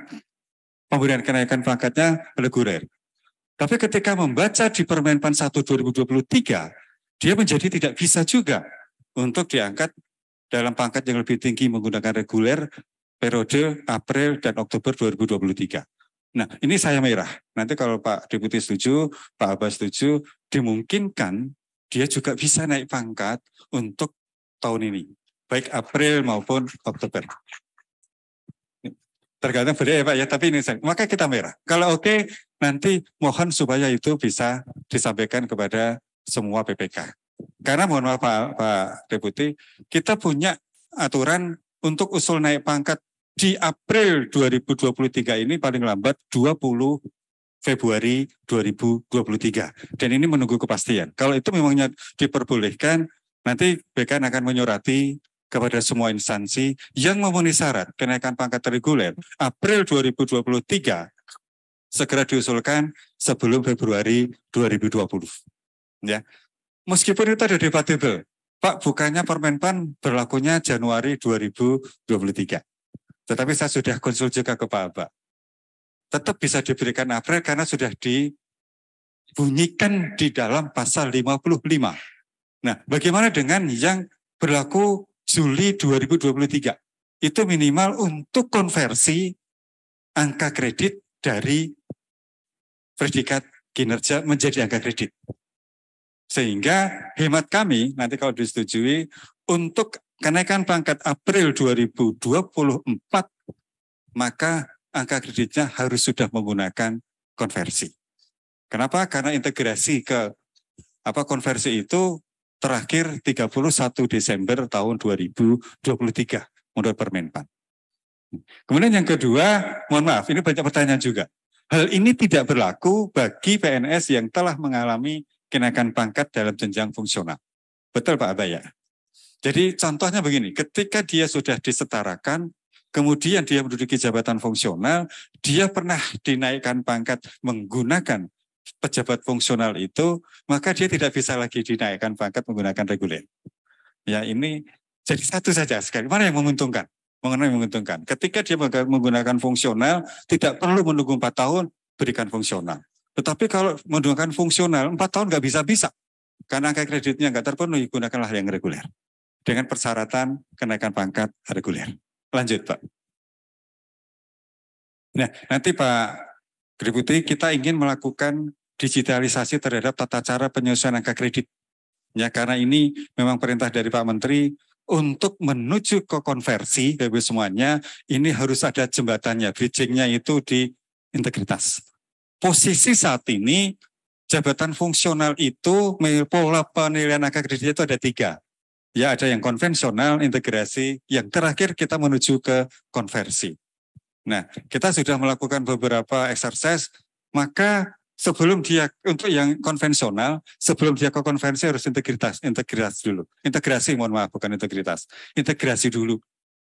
S3: pemberian kenaikan pangkatnya reguler. Tapi ketika membaca di Permenpan 1 2023, dia menjadi tidak bisa juga untuk diangkat dalam pangkat yang lebih tinggi menggunakan reguler periode April dan Oktober 2023. Nah, ini saya merah. Nanti kalau Pak Deputi setuju, Pak Abbas setuju, dimungkinkan dia juga bisa naik pangkat untuk tahun ini, baik April maupun Oktober. Tergantung beda ya Pak ya, tapi ini maka kita merah. Kalau oke, nanti mohon supaya itu bisa disampaikan kepada semua PPK. Karena mohon maaf Pak Deputi, kita punya aturan untuk usul naik pangkat di April 2023 ini paling lambat 20 Februari 2023. Dan ini menunggu kepastian. Kalau itu memangnya diperbolehkan, nanti BKN akan menyurati kepada semua instansi yang memenuhi syarat kenaikan pangkat reguler April 2023 segera diusulkan sebelum Februari 2020. Ya. Meskipun itu ada debatable, Pak, bukannya Permenpan berlakunya Januari 2023. Tetapi saya sudah konsul juga ke Pak Abba. Tetap bisa diberikan April karena sudah dibunyikan di dalam pasal 55. Nah, bagaimana dengan yang berlaku Juli 2023? Itu minimal untuk konversi angka kredit dari predikat kinerja menjadi angka kredit. Sehingga hemat kami, nanti kalau disetujui, untuk kenaikan pangkat April 2024, maka angka kreditnya harus sudah menggunakan konversi. Kenapa? Karena integrasi ke konversi itu terakhir 31 Desember tahun 2023 menurut Permenpan. Kemudian yang kedua, mohon maaf, ini banyak pertanyaan juga. Hal ini tidak berlaku bagi PNS yang telah mengalami kenaikan pangkat dalam jenjang fungsional. Betul Pak Abaya? Jadi contohnya begini, ketika dia sudah disetarakan, kemudian dia menduduki jabatan fungsional, dia pernah dinaikkan pangkat menggunakan pejabat fungsional itu, maka dia tidak bisa lagi dinaikkan pangkat menggunakan reguler. Ya ini jadi satu saja sekali. Mana yang menguntungkan? Mana yang menguntungkan? Ketika dia menggunakan fungsional, tidak perlu menunggu 4 tahun, berikan fungsional. Tetapi kalau menggunakan fungsional, 4 tahun nggak bisa. Karena angka kreditnya nggak terpenuhi, gunakanlah yang reguler. Dengan persyaratan kenaikan pangkat reguler. Lanjut Pak. Nah nanti Pak Deputi, kita ingin melakukan digitalisasi terhadap tata cara penyelesaian angka kredit. Ya, karena ini memang perintah dari Pak Menteri untuk menuju ke konversi, Bapak semuanya, ini harus ada jembatannya, bridging-nya itu di integritas. Posisi saat ini, jabatan fungsional itu, pola penilaian angka kredit itu ada 3. Ya, ada yang konvensional, integrasi, yang terakhir kita menuju ke konversi. Nah, kita sudah melakukan beberapa exercise, maka sebelum dia untuk yang konvensional, sebelum dia ke konversi harus integritas dulu. Integrasi, mohon maaf, bukan integritas. Integrasi dulu.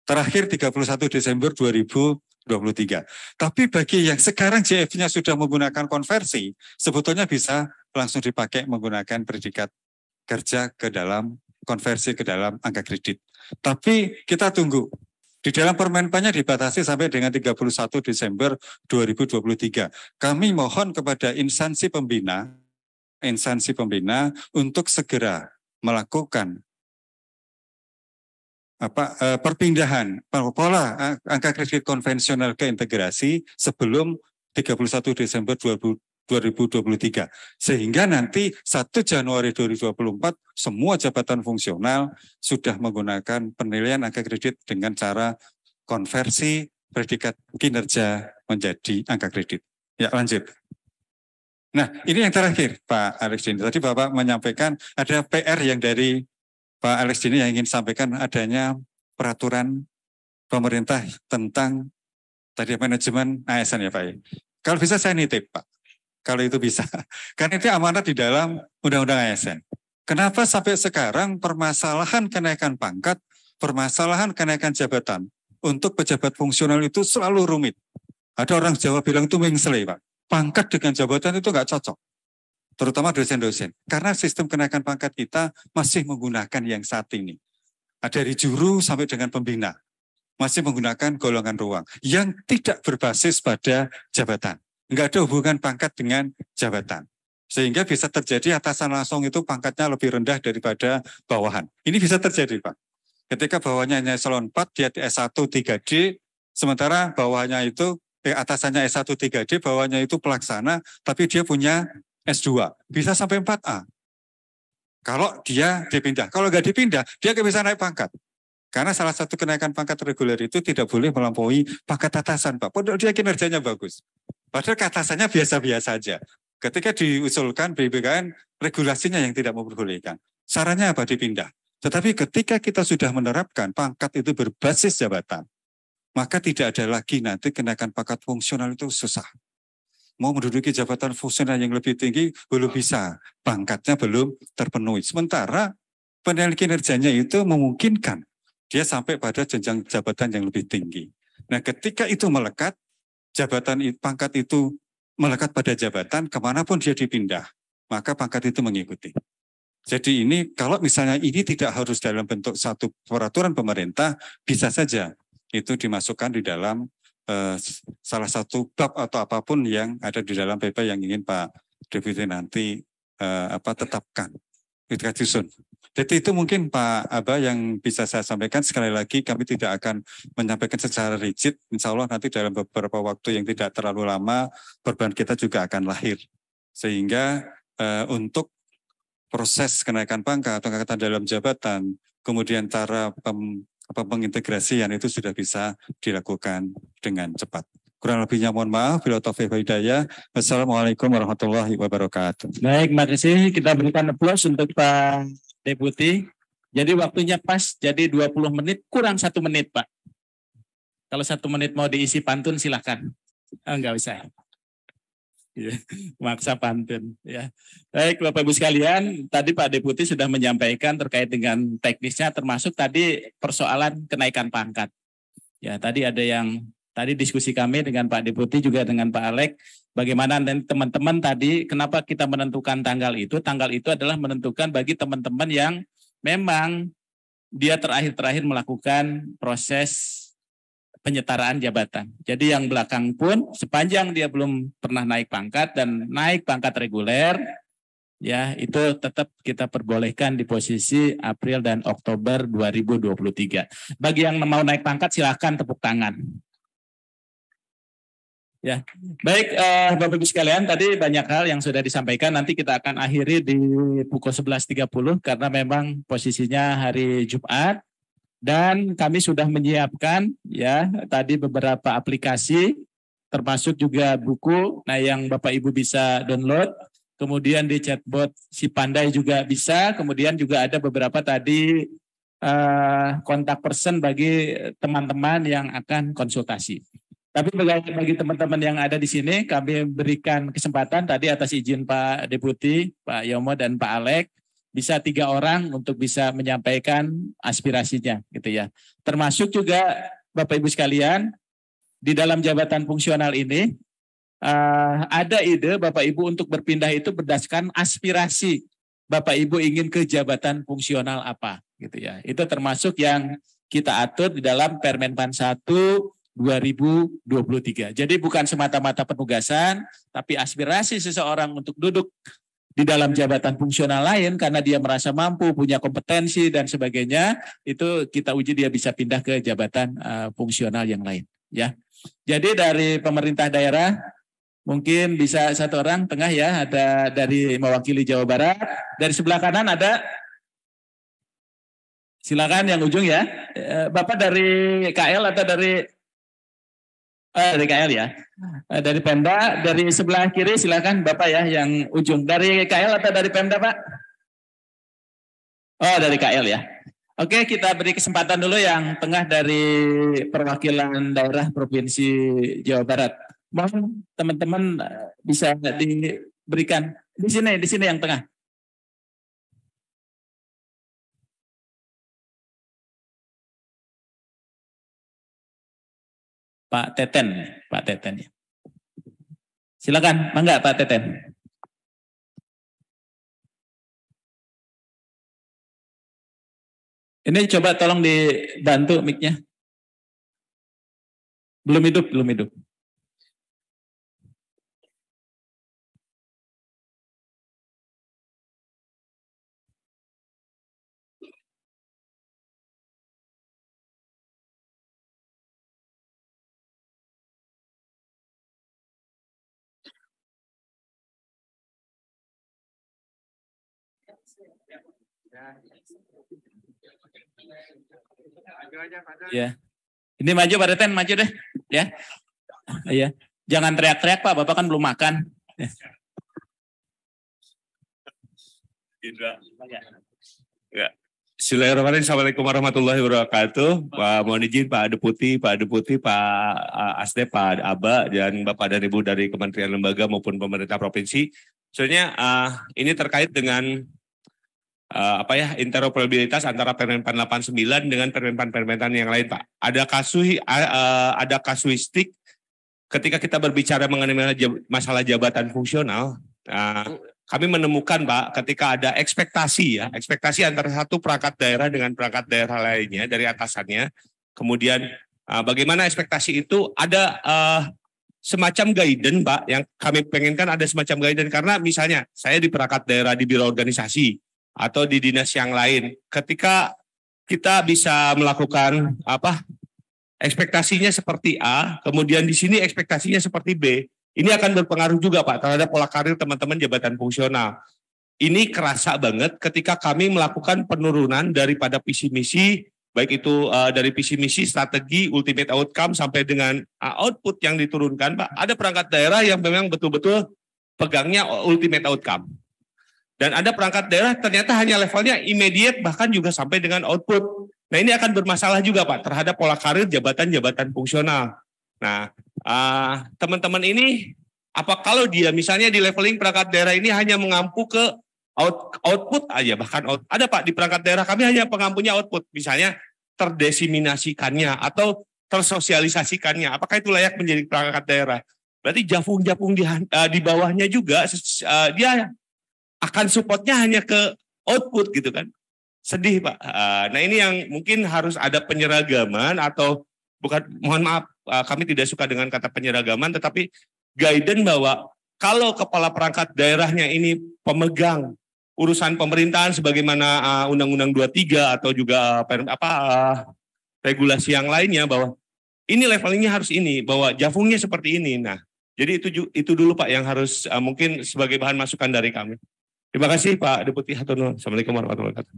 S3: Terakhir 31 Desember 2023. Tapi bagi yang sekarang JF-nya sudah menggunakan konversi, sebetulnya bisa langsung dipakai menggunakan predikat kerja ke dalam konversi ke dalam angka kredit. Tapi kita tunggu. Di dalam Permenpannya dibatasi sampai dengan 31 Desember 2023. Kami mohon kepada instansi pembina untuk segera melakukan perpindahan pola angka kredit konvensional ke integrasi sebelum 31 Desember 2023. Sehingga nanti 1 Januari 2024 semua jabatan fungsional sudah menggunakan penilaian angka kredit dengan cara konversi predikat kinerja menjadi angka kredit. Ya, lanjut. Nah, ini yang terakhir Pak Alex Dini. Tadi Bapak menyampaikan ada PR yang dari Pak Alex Dini yang ingin sampaikan adanya peraturan pemerintah tentang tadi manajemen ASN ya Pak. Kalau bisa saya nitip Pak, kalau itu bisa. Karena itu amanat di dalam Undang-Undang ASN. Kenapa sampai sekarang permasalahan kenaikan pangkat, permasalahan kenaikan jabatan untuk pejabat fungsional itu selalu rumit. Ada orang Jawa bilang itu mengsele Pak. Pangkat dengan jabatan itu nggak cocok. Terutama dosen-dosen. Karena sistem kenaikan pangkat kita masih menggunakan yang saat ini. Dari juru sampai dengan pembina. Masih menggunakan golongan ruang. Yang tidak berbasis pada jabatan. Nggak ada hubungan pangkat dengan jabatan. Sehingga bisa terjadi atasan langsung itu pangkatnya lebih rendah daripada bawahan. Ini bisa terjadi Pak. Ketika bawahnya hanya eselon 4, dia S1 3D, sementara bawahnya itu, atasannya S1 3D, bawahnya itu pelaksana, tapi dia punya S2, bisa sampai 4A. Kalau dia dipindah. Kalau nggak dipindah, dia nggak bisa naik pangkat. Karena salah satu kenaikan pangkat reguler itu tidak boleh melampaui pangkat atasan, Pak. Padahal dia kinerjanya bagus. Padahal atasannya biasa-biasa saja. Ketika diusulkan BPKN, regulasinya yang tidak memperbolehkan. Sarannya apa? Dipindah. Tetapi ketika kita sudah menerapkan pangkat itu berbasis jabatan, maka tidak ada lagi nanti kenaikan pangkat fungsional itu susah. Mau menduduki jabatan fungsional yang lebih tinggi, belum bisa. Pangkatnya belum terpenuhi. Sementara penilaian kinerjanya itu memungkinkan dia sampai pada jenjang jabatan yang lebih tinggi. Nah ketika itu melekat, pangkat itu melekat pada jabatan, kemanapun dia dipindah, maka pangkat itu mengikuti. Jadi ini kalau misalnya ini tidak harus dalam bentuk satu peraturan pemerintah, bisa saja itu dimasukkan di dalam salah satu bab atau apapun yang ada di dalam PP yang ingin Pak Deputi nanti tetapkan. Itu disusun. Jadi itu mungkin Pak Aba yang bisa saya sampaikan. Sekali lagi kami tidak akan menyampaikan secara rigid. Insya Allah nanti dalam beberapa waktu yang tidak terlalu lama perubahan kita juga akan lahir. Sehingga untuk proses kenaikan pangkat atau kenaikan dalam jabatan, kemudian cara pengintegrasian itu sudah bisa dilakukan dengan cepat. Kurang lebihnya mohon maaf. Bila taufiq wal hidayah. Wassalamualaikum warahmatullahi wabarakatuh.
S1: Baik, makasih. Kita berikan aplaus untuk Pak Deputi. Jadi waktunya pas, jadi 20 menit kurang 1 menit Pak. Kalau 1 menit mau diisi pantun silakan. Enggak usah. Maksa pantun ya. Baik Bapak Ibu sekalian, tadi Pak Deputi sudah menyampaikan terkait dengan teknisnya, termasuk tadi persoalan kenaikan pangkat. Ya tadi ada yang tadi diskusi kami dengan Pak Deputi juga dengan Pak Alek, bagaimana dan teman-teman tadi kenapa kita menentukan tanggal itu? Tanggal itu adalah menentukan bagi teman-teman yang memang dia terakhir melakukan proses penyetaraan jabatan. Jadi yang belakang pun sepanjang dia belum pernah naik pangkat dan naik pangkat reguler, ya itu tetap kita perbolehkan di posisi April dan Oktober 2023. Bagi yang mau naik pangkat silakan tepuk tangan. Ya, baik Bapak Ibu sekalian, tadi banyak hal yang sudah disampaikan. Nanti kita akan akhiri di pukul 11.30 karena memang posisinya hari Jumat. Dan kami sudah menyiapkan ya tadi beberapa aplikasi termasuk juga buku yang Bapak Ibu bisa download. Kemudian di chatbot si Pandai juga bisa. Kemudian juga ada beberapa tadi kontak person bagi teman-teman yang akan konsultasi. Tapi bagi teman-teman yang ada di sini kami berikan kesempatan tadi atas izin Pak Deputi, Pak Yomo dan Pak Alek. Bisa 3 orang untuk bisa menyampaikan aspirasinya gitu ya. Termasuk juga Bapak Ibu sekalian, di dalam jabatan fungsional ini ada ide Bapak Ibu untuk berpindah itu berdasarkan aspirasi Bapak Ibu ingin ke jabatan fungsional apa gitu ya. Itu termasuk yang kita atur di dalam Permenpan 1 2023. Jadi bukan semata-mata penugasan, tapi aspirasi seseorang untuk duduk di dalam jabatan fungsional lain karena dia merasa mampu, punya kompetensi dan sebagainya, itu kita uji dia bisa pindah ke jabatan fungsional yang lain. Ya, jadi dari pemerintah daerah mungkin bisa 1 orang tengah ya, ada dari mewakili Jawa Barat, dari sebelah kanan ada, silakan yang ujung ya, Bapak dari KL atau dari KL ya, dari Pemda, dari sebelah kiri silakan Bapak ya yang ujung. Dari KL atau dari Pemda Pak? Oh dari KL ya. Oke, kita beri kesempatan dulu yang tengah dari perwakilan daerah Provinsi Jawa Barat. Mohon teman-teman bisa diberikan di sini yang tengah. Pak Teten. Silakan, mangga Pak Teten. Ini coba tolong dibantu mic-nya. Belum hidup. Ya. Ini maju Pak Teten, maju deh. Ya. Iya. Jangan teriak-teriak Pak, Bapak kan belum makan.
S4: Ya. Bismillahirrahmanirrahim. Assalamualaikum warahmatullahi wabarakatuh. Mohon izin Pak Deputi, Pak Asdep, Pak Aba, dan Bapak dan Ibu dari Kementerian Lembaga maupun pemerintah provinsi. Sebenarnya ini terkait dengan interoperabilitas antara Permenpan 89 dengan Permenpan yang lain, Pak. Ada kasuistik ketika kita berbicara mengenai masalah jabatan fungsional. Kami menemukan Pak, ketika ada ekspektasi antara satu perangkat daerah dengan perangkat daerah lainnya dari atasannya, kemudian bagaimana ekspektasi itu ada semacam guidance Pak, yang kami pengenkan ada semacam guidance, karena misalnya saya di perangkat daerah di biro organisasi atau di dinas yang lain, ketika kita bisa melakukan ekspektasinya seperti A, kemudian di sini ekspektasinya seperti B, ini akan berpengaruh juga Pak terhadap pola karir teman-teman jabatan fungsional. Ini kerasa banget ketika kami melakukan penurunan daripada visi misi, baik itu dari visi misi, strategi, ultimate outcome sampai dengan output yang diturunkan Pak. Ada perangkat daerah yang memang betul-betul pegangnya ultimate outcome. Dan ada perangkat daerah ternyata hanya levelnya immediate, bahkan juga sampai dengan output. Nah ini akan bermasalah juga Pak terhadap pola karir jabatan-jabatan fungsional. Nah teman-teman ini, kalau dia misalnya di leveling perangkat daerah ini hanya mengampu ke output aja, bahkan ada Pak di perangkat daerah kami hanya pengampunya output, misalnya terdesiminasikannya atau tersosialisasikannya, apakah itu layak menjadi perangkat daerah? Berarti japung-japung di bawahnya juga dia akan supportnya hanya ke output gitu kan. Sedih Pak. Nah ini yang mungkin harus ada penyeragaman atau bukan, mohon maaf kami tidak suka dengan kata penyeragaman, tetapi guidance bahwa kalau kepala perangkat daerahnya ini pemegang urusan pemerintahan sebagaimana Undang-Undang 23 atau juga regulasi yang lainnya, bahwa ini levelingnya harus ini, bahwa jafungnya seperti ini. Nah, jadi itu dulu Pak yang harus mungkin sebagai bahan masukan dari kami. Terima kasih Pak Deputi Hatur. Assalamualaikum warahmatullahi wabarakatuh.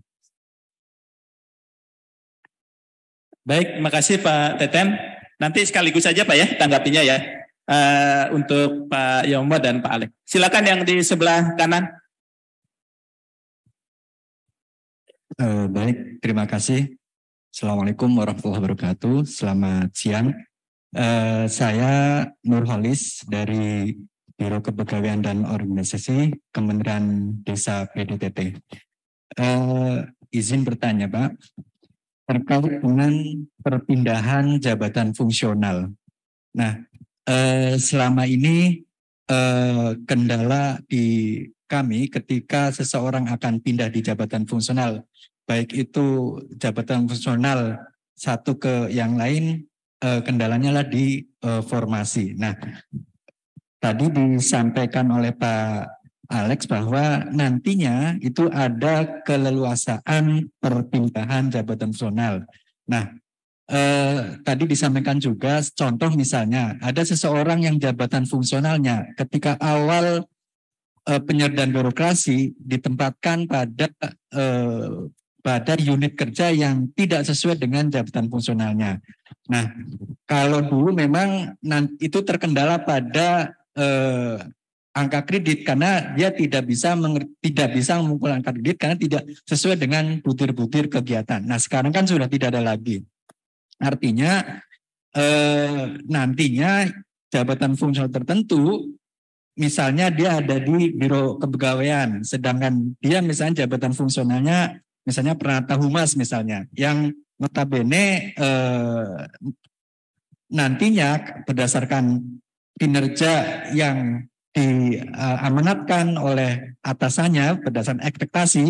S1: Baik, terima kasih Pak Teten. Nanti sekaligus saja Pak ya tanggapinya ya, untuk Pak Yomo dan Pak Alex. Silakan yang di sebelah kanan.
S5: Baik, terima kasih. Assalamualaikum warahmatullahi wabarakatuh. Selamat siang. Saya Nurholis dari Biro Kepegawaian dan Organisasi Kementerian Desa PDTT. Izin bertanya Pak, terkait dengan perpindahan jabatan fungsional. Nah, selama ini kendala di kami ketika seseorang akan pindah di jabatan fungsional, baik itu jabatan fungsional satu ke yang lain, kendalanya lah di formasi. Nah, tadi disampaikan oleh Pak Alex bahwa nantinya itu ada keleluasaan perpindahan jabatan fungsional. Nah, tadi disampaikan juga contoh misalnya ada seseorang yang jabatan fungsionalnya ketika awal penyertaan birokrasi ditempatkan pada unit kerja yang tidak sesuai dengan jabatan fungsionalnya. Nah, kalau dulu memang itu terkendala pada angka kredit karena dia tidak bisa mengumpul angka kredit karena tidak sesuai dengan butir-butir kegiatan. Nah sekarang kan sudah tidak ada lagi. Artinya nantinya jabatan fungsional tertentu, misalnya dia ada di biro kepegawaian, sedangkan dia misalnya jabatan fungsionalnya misalnya peranata humas misalnya, yang notabene nantinya berdasarkan kinerja yang diamanatkan oleh atasannya berdasarkan ekspektasi,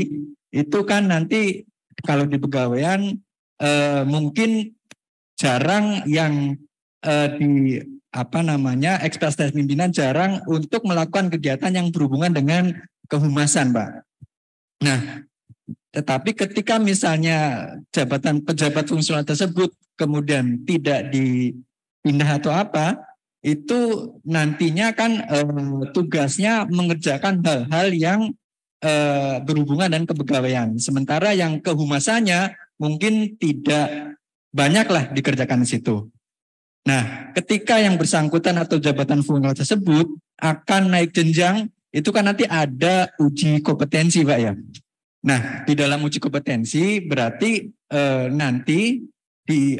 S5: itu kan nanti kalau di pegawaian mungkin jarang yang ekspektasi pimpinan jarang untuk melakukan kegiatan yang berhubungan dengan kehumasan, Pak. Nah, tetapi ketika misalnya pejabat fungsional tersebut kemudian tidak dipindah atau apa, itu nantinya kan tugasnya mengerjakan hal-hal yang berhubungan dengan kepegawaian. Sementara yang kehumasannya mungkin tidak banyaklah dikerjakan di situ. Nah, ketika yang bersangkutan atau jabatan fungsional tersebut akan naik jenjang, itu kan nanti ada uji kompetensi, Pak ya. Nah, di dalam uji kompetensi berarti nanti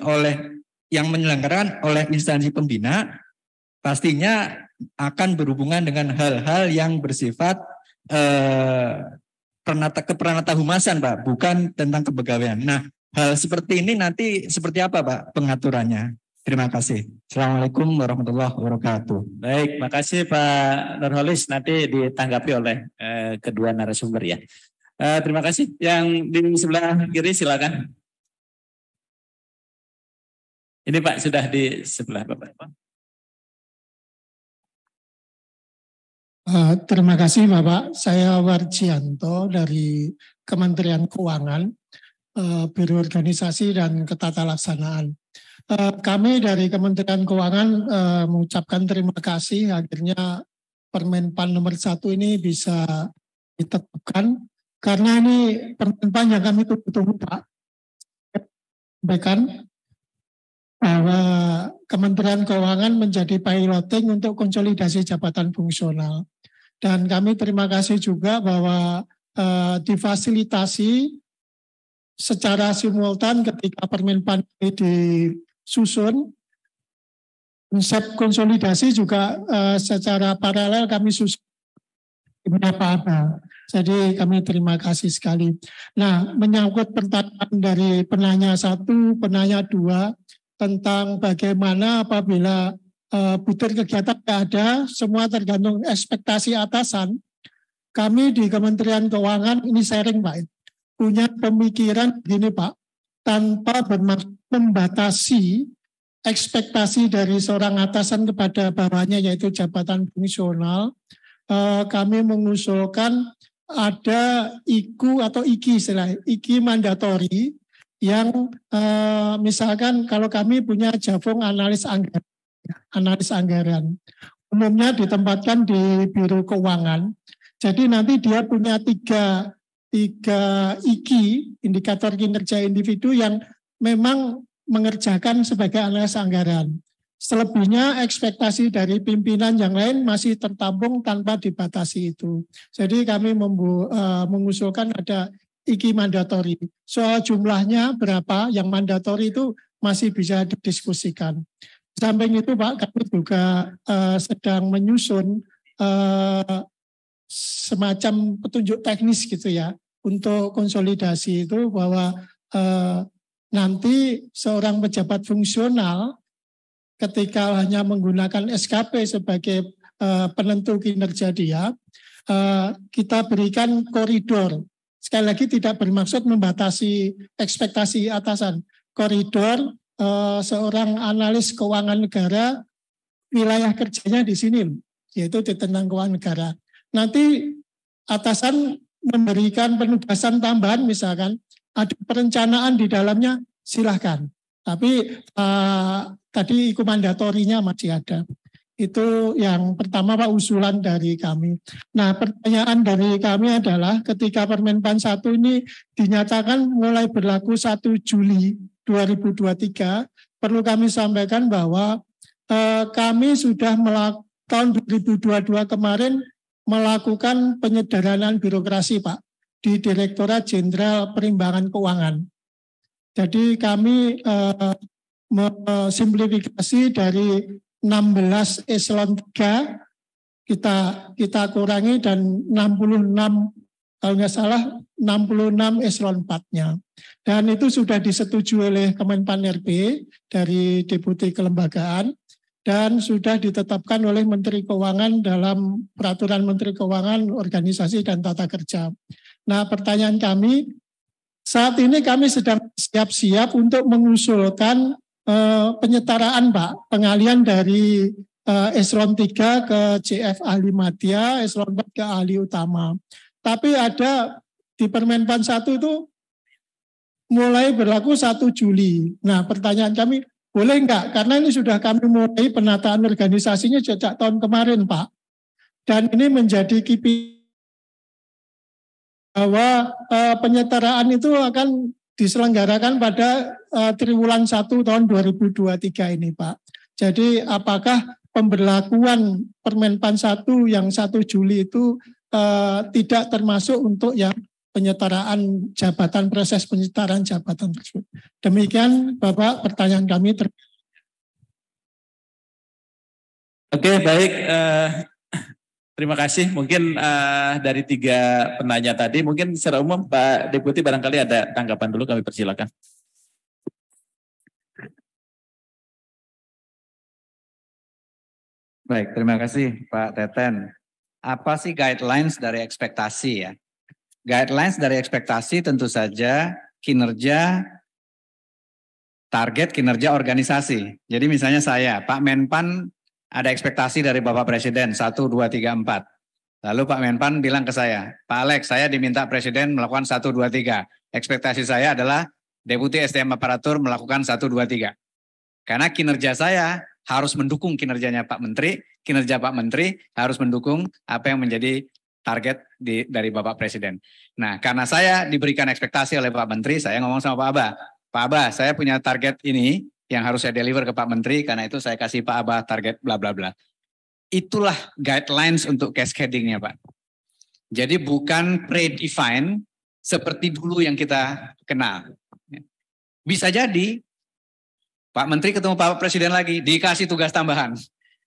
S5: oleh yang menyelenggarakan oleh instansi pembina pastinya akan berhubungan dengan hal-hal yang bersifat keperanata humasan, Pak, bukan tentang kepegawaian. Nah, hal seperti ini nanti seperti apa, Pak, pengaturannya? Terima kasih. Assalamualaikum warahmatullahi wabarakatuh.
S1: Baik, makasih Pak Nurholis. Nanti ditanggapi oleh kedua narasumber ya. Terima kasih. Yang di sebelah kiri silakan. Ini Pak sudah di sebelah Bapak.
S6: Terima kasih Bapak. Saya Warjianto dari Kementerian Keuangan, Biro Organisasi dan Ketatalaksanaan. Kami dari Kementerian Keuangan mengucapkan terima kasih akhirnya Permenpan nomor 1 ini bisa ditetapkan karena ini Permenpan yang kami tunggu Pak. Sampaikan bahwa Kementerian Keuangan menjadi piloting untuk konsolidasi jabatan fungsional. Dan kami terima kasih juga bahwa difasilitasi secara simultan ketika Permenpan ini disusun, konsep konsolidasi juga secara paralel kami susun apa-apa. Jadi kami terima kasih sekali. Nah, menyangkut pertanyaan dari penanya 1, penanya 2 tentang bagaimana apabila butir kegiatan tidak ada, semua tergantung ekspektasi atasan. Kami di Kementerian Keuangan ini sharing Pak, punya pemikiran begini Pak, tanpa bermaksud membatasi ekspektasi dari seorang atasan kepada bawahnya yaitu jabatan fungsional, kami mengusulkan ada IKU atau IKI istilah, IKI mandatori yang misalkan kalau kami punya Javong analis anggaran, umumnya ditempatkan di Biro Keuangan. Jadi nanti dia punya tiga IKI, indikator kinerja individu yang memang mengerjakan sebagai analis anggaran. Selebihnya ekspektasi dari pimpinan yang lain masih tertampung tanpa dibatasi itu. Jadi kami mengusulkan ada IKI mandatori. Soal jumlahnya berapa yang mandatori itu masih bisa didiskusikan. Samping itu Pak, kami juga sedang menyusun semacam petunjuk teknis gitu ya untuk konsolidasi itu bahwa nanti seorang pejabat fungsional ketika hanya menggunakan SKP sebagai penentu kinerja dia, kita berikan koridor. Sekali lagi tidak bermaksud membatasi ekspektasi atasan. Koridor seorang analis keuangan negara, wilayah kerjanya di sini, yaitu di tentang keuangan negara. Nanti atasan memberikan penugasan tambahan misalkan, ada perencanaan di dalamnya, silahkan. Tapi tadi IKU mandatorinya masih ada. Itu yang pertama Pak, usulan dari kami. Nah, pertanyaan dari kami adalah ketika Permenpan 1 ini dinyatakan mulai berlaku 1 Juli 2023, perlu kami sampaikan bahwa kami sudah tahun 2022 kemarin melakukan penyederhanaan birokrasi, Pak, di Direktorat Jenderal Perimbangan Keuangan. Jadi kami simplifikasi dari 16 eselon 3 kita kurangi dan 66 kalau nggak salah 66 eselon 4-nya. Dan itu sudah disetujui oleh Kemenpan RB dari Deputi Kelembagaan dan sudah ditetapkan oleh Menteri Keuangan dalam Peraturan Menteri Keuangan Organisasi dan Tata Kerja. Nah, pertanyaan kami, saat ini kami sedang siap-siap untuk mengusulkan penyetaraan, Pak, pengalian dari eselon 3 ke CF ahli madya, eselon 4 ke ahli utama. Tapi ada di Permenpan 1 itu mulai berlaku 1 Juli. Nah, pertanyaan kami, boleh enggak? Karena ini sudah kami mulai penataan organisasinya sejak tahun kemarin, Pak. Dan ini menjadi KPI bahwa penyetaraan itu akan diselenggarakan pada triwulan 1 tahun 2023 ini, Pak. Jadi apakah pemberlakuan Permenpan 1 yang 1 Juli itu tidak termasuk untuk yang penyetaraan jabatan, proses penyetaraan jabatan tersebut. Demikian Bapak pertanyaan kami.
S1: Oke, baik. Terima kasih. Mungkin dari 3 penanya tadi, mungkin secara umum Pak Deputi barangkali ada tanggapan dulu, kami persilakan.
S2: Baik, terima kasih Pak Teten. Apa sih guidelines dari ekspektasi ya? Guidelines dari ekspektasi tentu saja kinerja, target kinerja organisasi. Jadi misalnya saya, Pak Menpan ada ekspektasi dari Bapak Presiden 1, 2, 3, 4. Lalu Pak Menpan bilang ke saya, Pak Alex, saya diminta Presiden melakukan 1, 2, 3. Ekspektasi saya adalah Deputi SDM Aparatur melakukan 1, 2, 3. Karena kinerja saya harus mendukung kinerjanya Pak Menteri, kinerja Pak Menteri harus mendukung apa yang menjadi target dari Bapak Presiden. Nah, karena saya diberikan ekspektasi oleh Pak Menteri, saya ngomong sama Pak Aba, Pak Aba, saya punya target ini yang harus saya deliver ke Pak Menteri, karena itu saya kasih Pak Aba target bla bla bla. Itulah guidelines untuk cascading-nya, Pak. Jadi bukan predefined seperti dulu yang kita kenal. Bisa jadi Pak Menteri ketemu Pak Presiden lagi, dikasih tugas tambahan.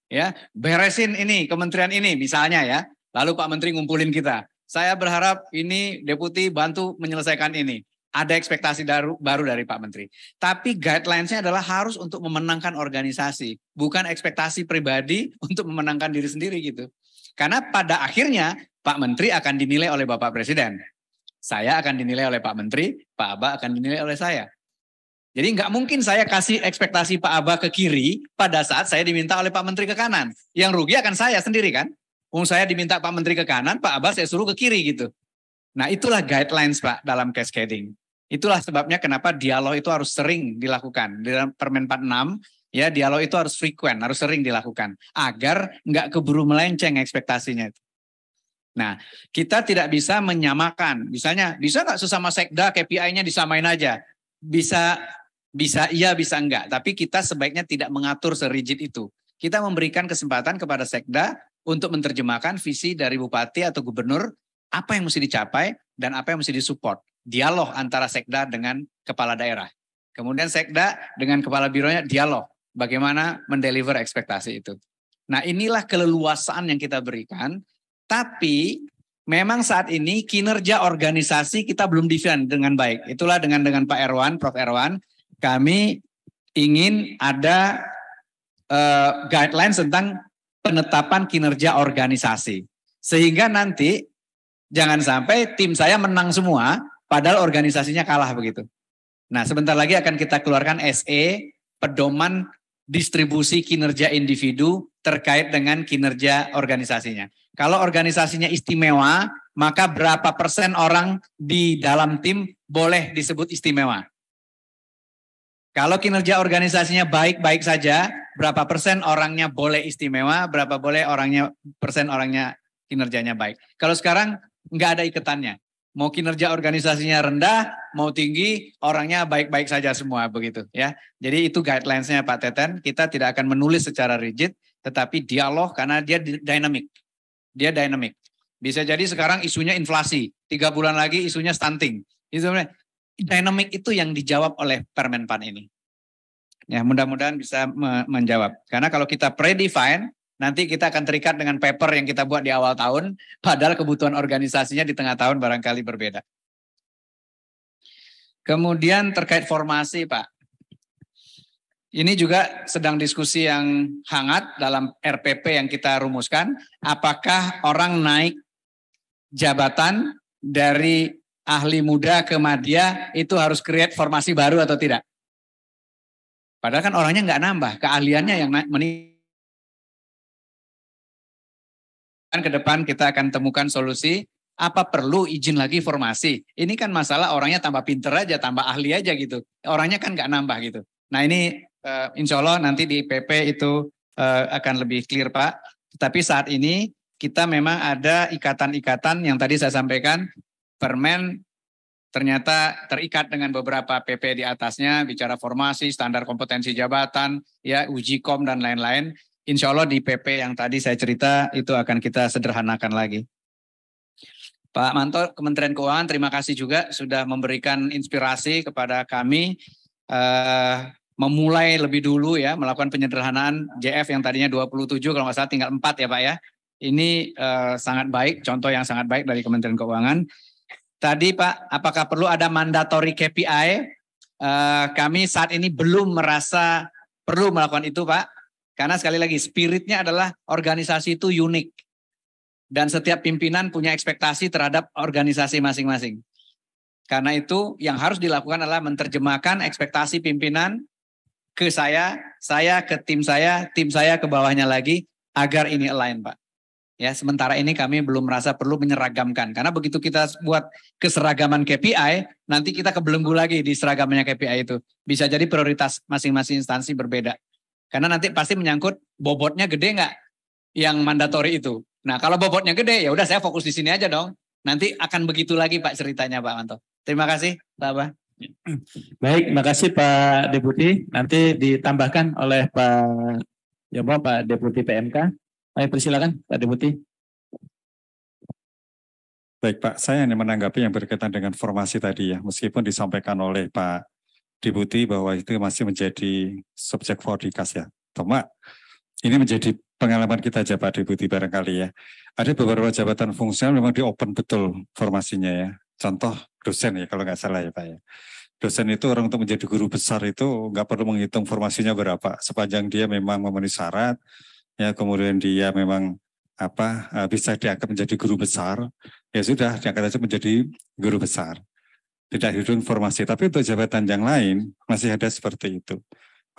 S2: Ya, beresin ini, kementerian ini misalnya ya. Lalu Pak Menteri ngumpulin kita. Saya berharap ini Deputi bantu menyelesaikan ini. Ada ekspektasi baru dari Pak Menteri. Tapi guidelines-nya adalah harus untuk memenangkan organisasi. Bukan ekspektasi pribadi untuk memenangkan diri sendiri gitu. Karena pada akhirnya Pak Menteri akan dinilai oleh Bapak Presiden. Saya akan dinilai oleh Pak Menteri, Pak Aba akan dinilai oleh saya. Jadi nggak mungkin saya kasih ekspektasi Pak Aba ke kiri pada saat saya diminta oleh Pak Menteri ke kanan. Yang rugi akan saya sendiri kan. Saya diminta Pak Menteri ke kanan, Pak Aba saya suruh ke kiri gitu. Nah itulah guidelines Pak dalam cascading. Itulah sebabnya kenapa dialog itu harus sering dilakukan. Di dalam Permenpan 6, ya dialog itu harus frequent, harus sering dilakukan. Agar nggak keburu melenceng ekspektasinya itu. Nah, kita tidak bisa menyamakan. Misalnya, bisa nggak sesama sekda KPI-nya disamain aja? Bisa iya, bisa enggak. Tapi kita sebaiknya tidak mengatur serigid itu. Kita memberikan kesempatan kepada sekda untuk menerjemahkan visi dari bupati atau gubernur, apa yang mesti dicapai dan apa yang mesti disupport. Dialog antara sekda dengan kepala daerah. Kemudian sekda dengan kepala bironya dialog. Bagaimana mendeliver ekspektasi itu. Nah inilah keleluasaan yang kita berikan. Tapi memang saat ini kinerja organisasi kita belum define dengan baik. Itulah dengan Pak Erwan, Prof. Erwan, kami ingin ada guidelines tentang penetapan kinerja organisasi. Sehingga nanti jangan sampai tim saya menang semua, padahal organisasinya kalah begitu. Nah sebentar lagi akan kita keluarkan SE, pedoman distribusi kinerja individu terkait dengan kinerja organisasinya. Kalau organisasinya istimewa, maka berapa persen orang di dalam tim boleh disebut istimewa. Kalau kinerja organisasinya baik-baik saja, berapa persen orangnya boleh istimewa, berapa boleh persen orangnya kinerjanya baik. Kalau sekarang nggak ada ikatannya. Mau kinerja organisasinya rendah, mau tinggi, orangnya baik-baik saja semua begitu ya. Jadi itu guidelines-nya Pak Teten. Kita tidak akan menulis secara rigid, tetapi dialog karena dia dynamic. Dia dynamic. Bisa jadi sekarang isunya inflasi, 3 bulan lagi isunya stunting. Itu dynamic itu yang dijawab oleh Permenpan ini. Ya, mudah-mudahan bisa menjawab. Karena kalau kita predefine, nanti kita akan terikat dengan paper yang kita buat di awal tahun, padahal kebutuhan organisasinya di tengah tahun barangkali berbeda. Kemudian terkait formasi, Pak. Ini juga sedang diskusi yang hangat dalam RPP yang kita rumuskan. Apakah orang naik jabatan dari ahli muda ke madya itu harus create formasi baru atau tidak? Padahal kan orangnya nggak nambah, keahliannya yang meningkat. Ke depan kita akan temukan solusi, apa perlu izin lagi formasi? Ini kan masalah orangnya tambah pinter aja, tambah ahli aja gitu. Orangnya kan nggak nambah gitu. Nah ini insya Allah nanti di PP itu akan lebih clear Pak. Tetapi saat ini kita memang ada ikatan-ikatan yang tadi saya sampaikan, Permen ternyata terikat dengan beberapa PP di atasnya, bicara formasi, standar kompetensi jabatan, ya uji kom dan lain-lain. Insya Allah di PP yang tadi saya cerita itu akan kita sederhanakan lagi. Pak Manto, Kementerian Keuangan terima kasih juga sudah memberikan inspirasi kepada kami memulai lebih dulu ya melakukan penyederhanaan JF yang tadinya 27 kalau nggak salah tinggal 4 ya Pak ya. Ini sangat baik, contoh yang sangat baik dari Kementerian Keuangan. Tadi Pak, apakah perlu ada mandatory KPI? Kami saat ini belum merasa perlu melakukan itu Pak. Karena sekali lagi spiritnya adalah organisasi itu unik. Dan setiap pimpinan punya ekspektasi terhadap organisasi masing-masing. Karena itu yang harus dilakukan adalah menerjemahkan ekspektasi pimpinan ke saya ke tim saya ke bawahnya lagi agar ini align Pak. Ya, sementara ini kami belum merasa perlu menyeragamkan. Karena begitu kita buat keseragaman KPI, nanti kita kebelenggu lagi di seragamnya KPI itu. Bisa jadi prioritas masing-masing instansi berbeda. Karena nanti pasti menyangkut bobotnya gede nggak yang mandatori itu. Nah, kalau bobotnya gede, ya udah saya fokus di sini aja dong. Nanti akan begitu lagi Pak ceritanya Pak Manto. Terima kasih Pak Abah.
S1: Baik, makasih Pak Deputi. Nanti ditambahkan oleh Pak Yomo, Pak Deputi PMK. Baik, persilakan Pak Deputi.
S3: Baik Pak, saya hanya menanggapi yang berkaitan dengan formasi tadi ya, meskipun disampaikan oleh Pak Deputi bahwa itu masih menjadi subjek forecast ya. Cuma ini menjadi pengalaman kita aja Pak Deputi barangkali ya. Ada beberapa jabatan fungsional memang di open betul formasinya ya. Contoh dosen ya kalau nggak salah ya Pak ya. Dosen itu orang untuk menjadi guru besar itu nggak perlu menghitung formasinya berapa. Sepanjang dia memang memenuhi syarat, ya kemudian dia memang bisa diangkat menjadi guru besar, ya sudah diangkat saja menjadi guru besar. Tidak hitung formasi, tapi untuk jabatan yang lain masih ada seperti itu.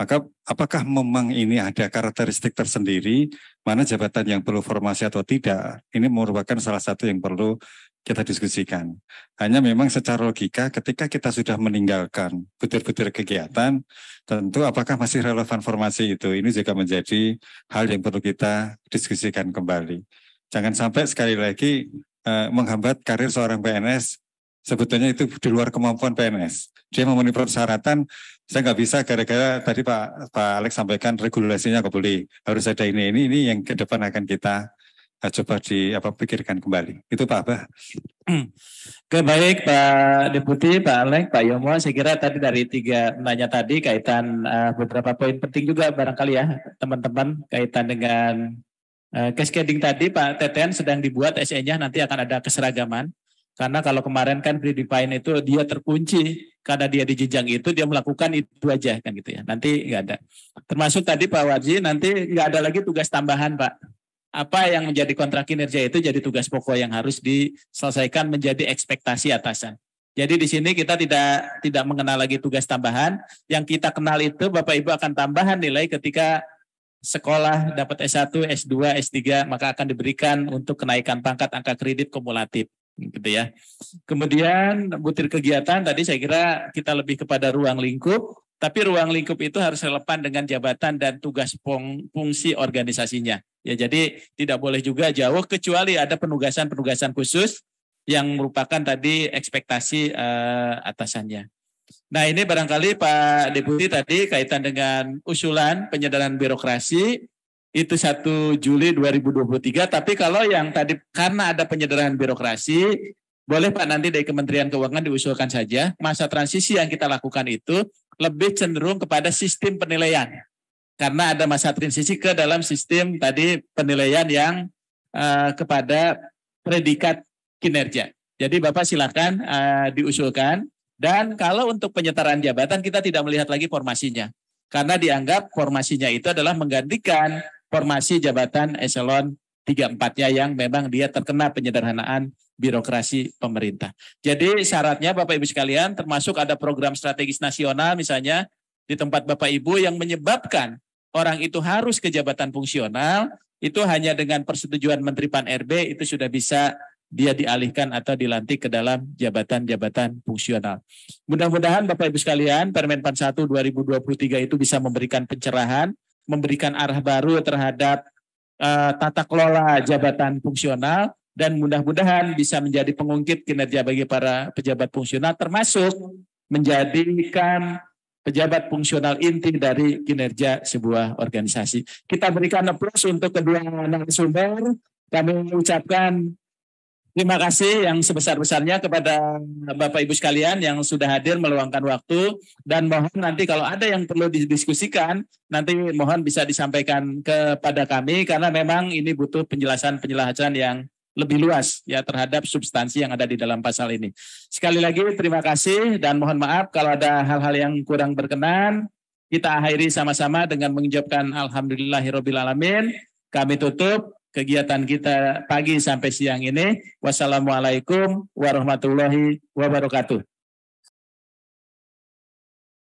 S3: Maka apakah memang ini ada karakteristik tersendiri, mana jabatan yang perlu formasi atau tidak, ini merupakan salah satu yang perlu kita diskusikan. Hanya memang secara logika ketika kita sudah meninggalkan butir-butir kegiatan, tentu apakah masih relevan formasi itu, ini juga menjadi hal yang perlu kita diskusikan kembali. Jangan sampai sekali lagi menghambat karir seorang PNS, sebetulnya itu di luar kemampuan PNS. Dia memenuhi persyaratan, saya nggak bisa gara-gara tadi Pak Alex sampaikan regulasinya nggak boleh, harus ada ini yang ke depan akan kita coba pikirkan kembali. Itu Pak Abah.
S1: Oke, baik Pak Deputi, Pak Alex, Pak Yomo, saya kira tadi dari 3 nanya tadi kaitan beberapa poin penting juga barangkali ya teman-teman kaitan dengan cascading tadi Pak Teten sedang dibuat SE-nya nanti akan ada keseragaman. Karena kalau kemarin kan predefine itu dia terkunci karena dia di jenjang itu dia melakukan itu aja kan gitu ya. Nanti nggak ada. Termasuk tadi Pak Warji nanti nggak ada lagi tugas tambahan Pak. Apa yang menjadi kontrak kinerja itu jadi tugas pokok yang harus diselesaikan menjadi ekspektasi atasan. Jadi di sini kita tidak mengenal lagi tugas tambahan. Yang kita kenal itu Bapak Ibu akan tambahan nilai ketika sekolah dapat S1, S2, S3 maka akan diberikan untuk kenaikan pangkat angka kredit kumulatif. Gitu ya. Kemudian butir kegiatan tadi saya kira kita lebih kepada ruang lingkup, tapi ruang lingkup itu harus relevan dengan jabatan dan tugas fungsi organisasinya. Ya, jadi tidak boleh juga jauh kecuali ada penugasan-penugasan khusus yang merupakan tadi ekspektasi atasannya. Nah, ini barangkali Pak Deputi tadi kaitan dengan usulan penyederhanaan birokrasi. itu 1 Juli 2023. Tapi kalau yang tadi karena ada penyederhanaan birokrasi, boleh Pak nanti dari Kementerian Keuangan diusulkan saja. Masa transisi yang kita lakukan itu lebih cenderung kepada sistem penilaian. Karena ada masa transisi ke dalam sistem tadi penilaian yang kepada predikat kinerja. Jadi Bapak silakan diusulkan. Dan kalau untuk penyetaraan jabatan kita tidak melihat lagi formasinya. Karena dianggap formasinya itu adalah menggantikan formasi jabatan eselon 3-4-nya yang memang dia terkena penyederhanaan birokrasi pemerintah. Jadi syaratnya Bapak Ibu sekalian termasuk ada program strategis nasional misalnya di tempat Bapak Ibu yang menyebabkan orang itu harus ke jabatan fungsional, itu hanya dengan persetujuan Menteri Pan-RB itu sudah bisa dia dialihkan atau dilantik ke dalam jabatan-jabatan fungsional. Mudah-mudahan Bapak Ibu sekalian Permen Pan 1 2023 itu bisa memberikan pencerahan, memberikan arah baru terhadap tata kelola jabatan fungsional dan mudah-mudahan bisa menjadi pengungkit kinerja bagi para pejabat fungsional termasuk menjadikan pejabat fungsional inti dari kinerja sebuah organisasi. Kita berikan aplaus untuk kedua narasumber. Kami ucapkan terima kasih yang sebesar-besarnya kepada Bapak Ibu sekalian yang sudah hadir meluangkan waktu dan mohon nanti kalau ada yang perlu didiskusikan nanti mohon bisa disampaikan kepada kami karena memang ini butuh penjelasan yang lebih luas ya terhadap substansi yang ada di dalam pasal ini. Sekali lagi terima kasih dan mohon maaf kalau ada hal-hal yang kurang berkenan. Kita akhiri sama-sama dengan mengucapkan alhamdulillahirobbilalamin. Kami tutup kegiatan kita pagi sampai siang ini. Wassalamualaikum warahmatullahi wabarakatuh.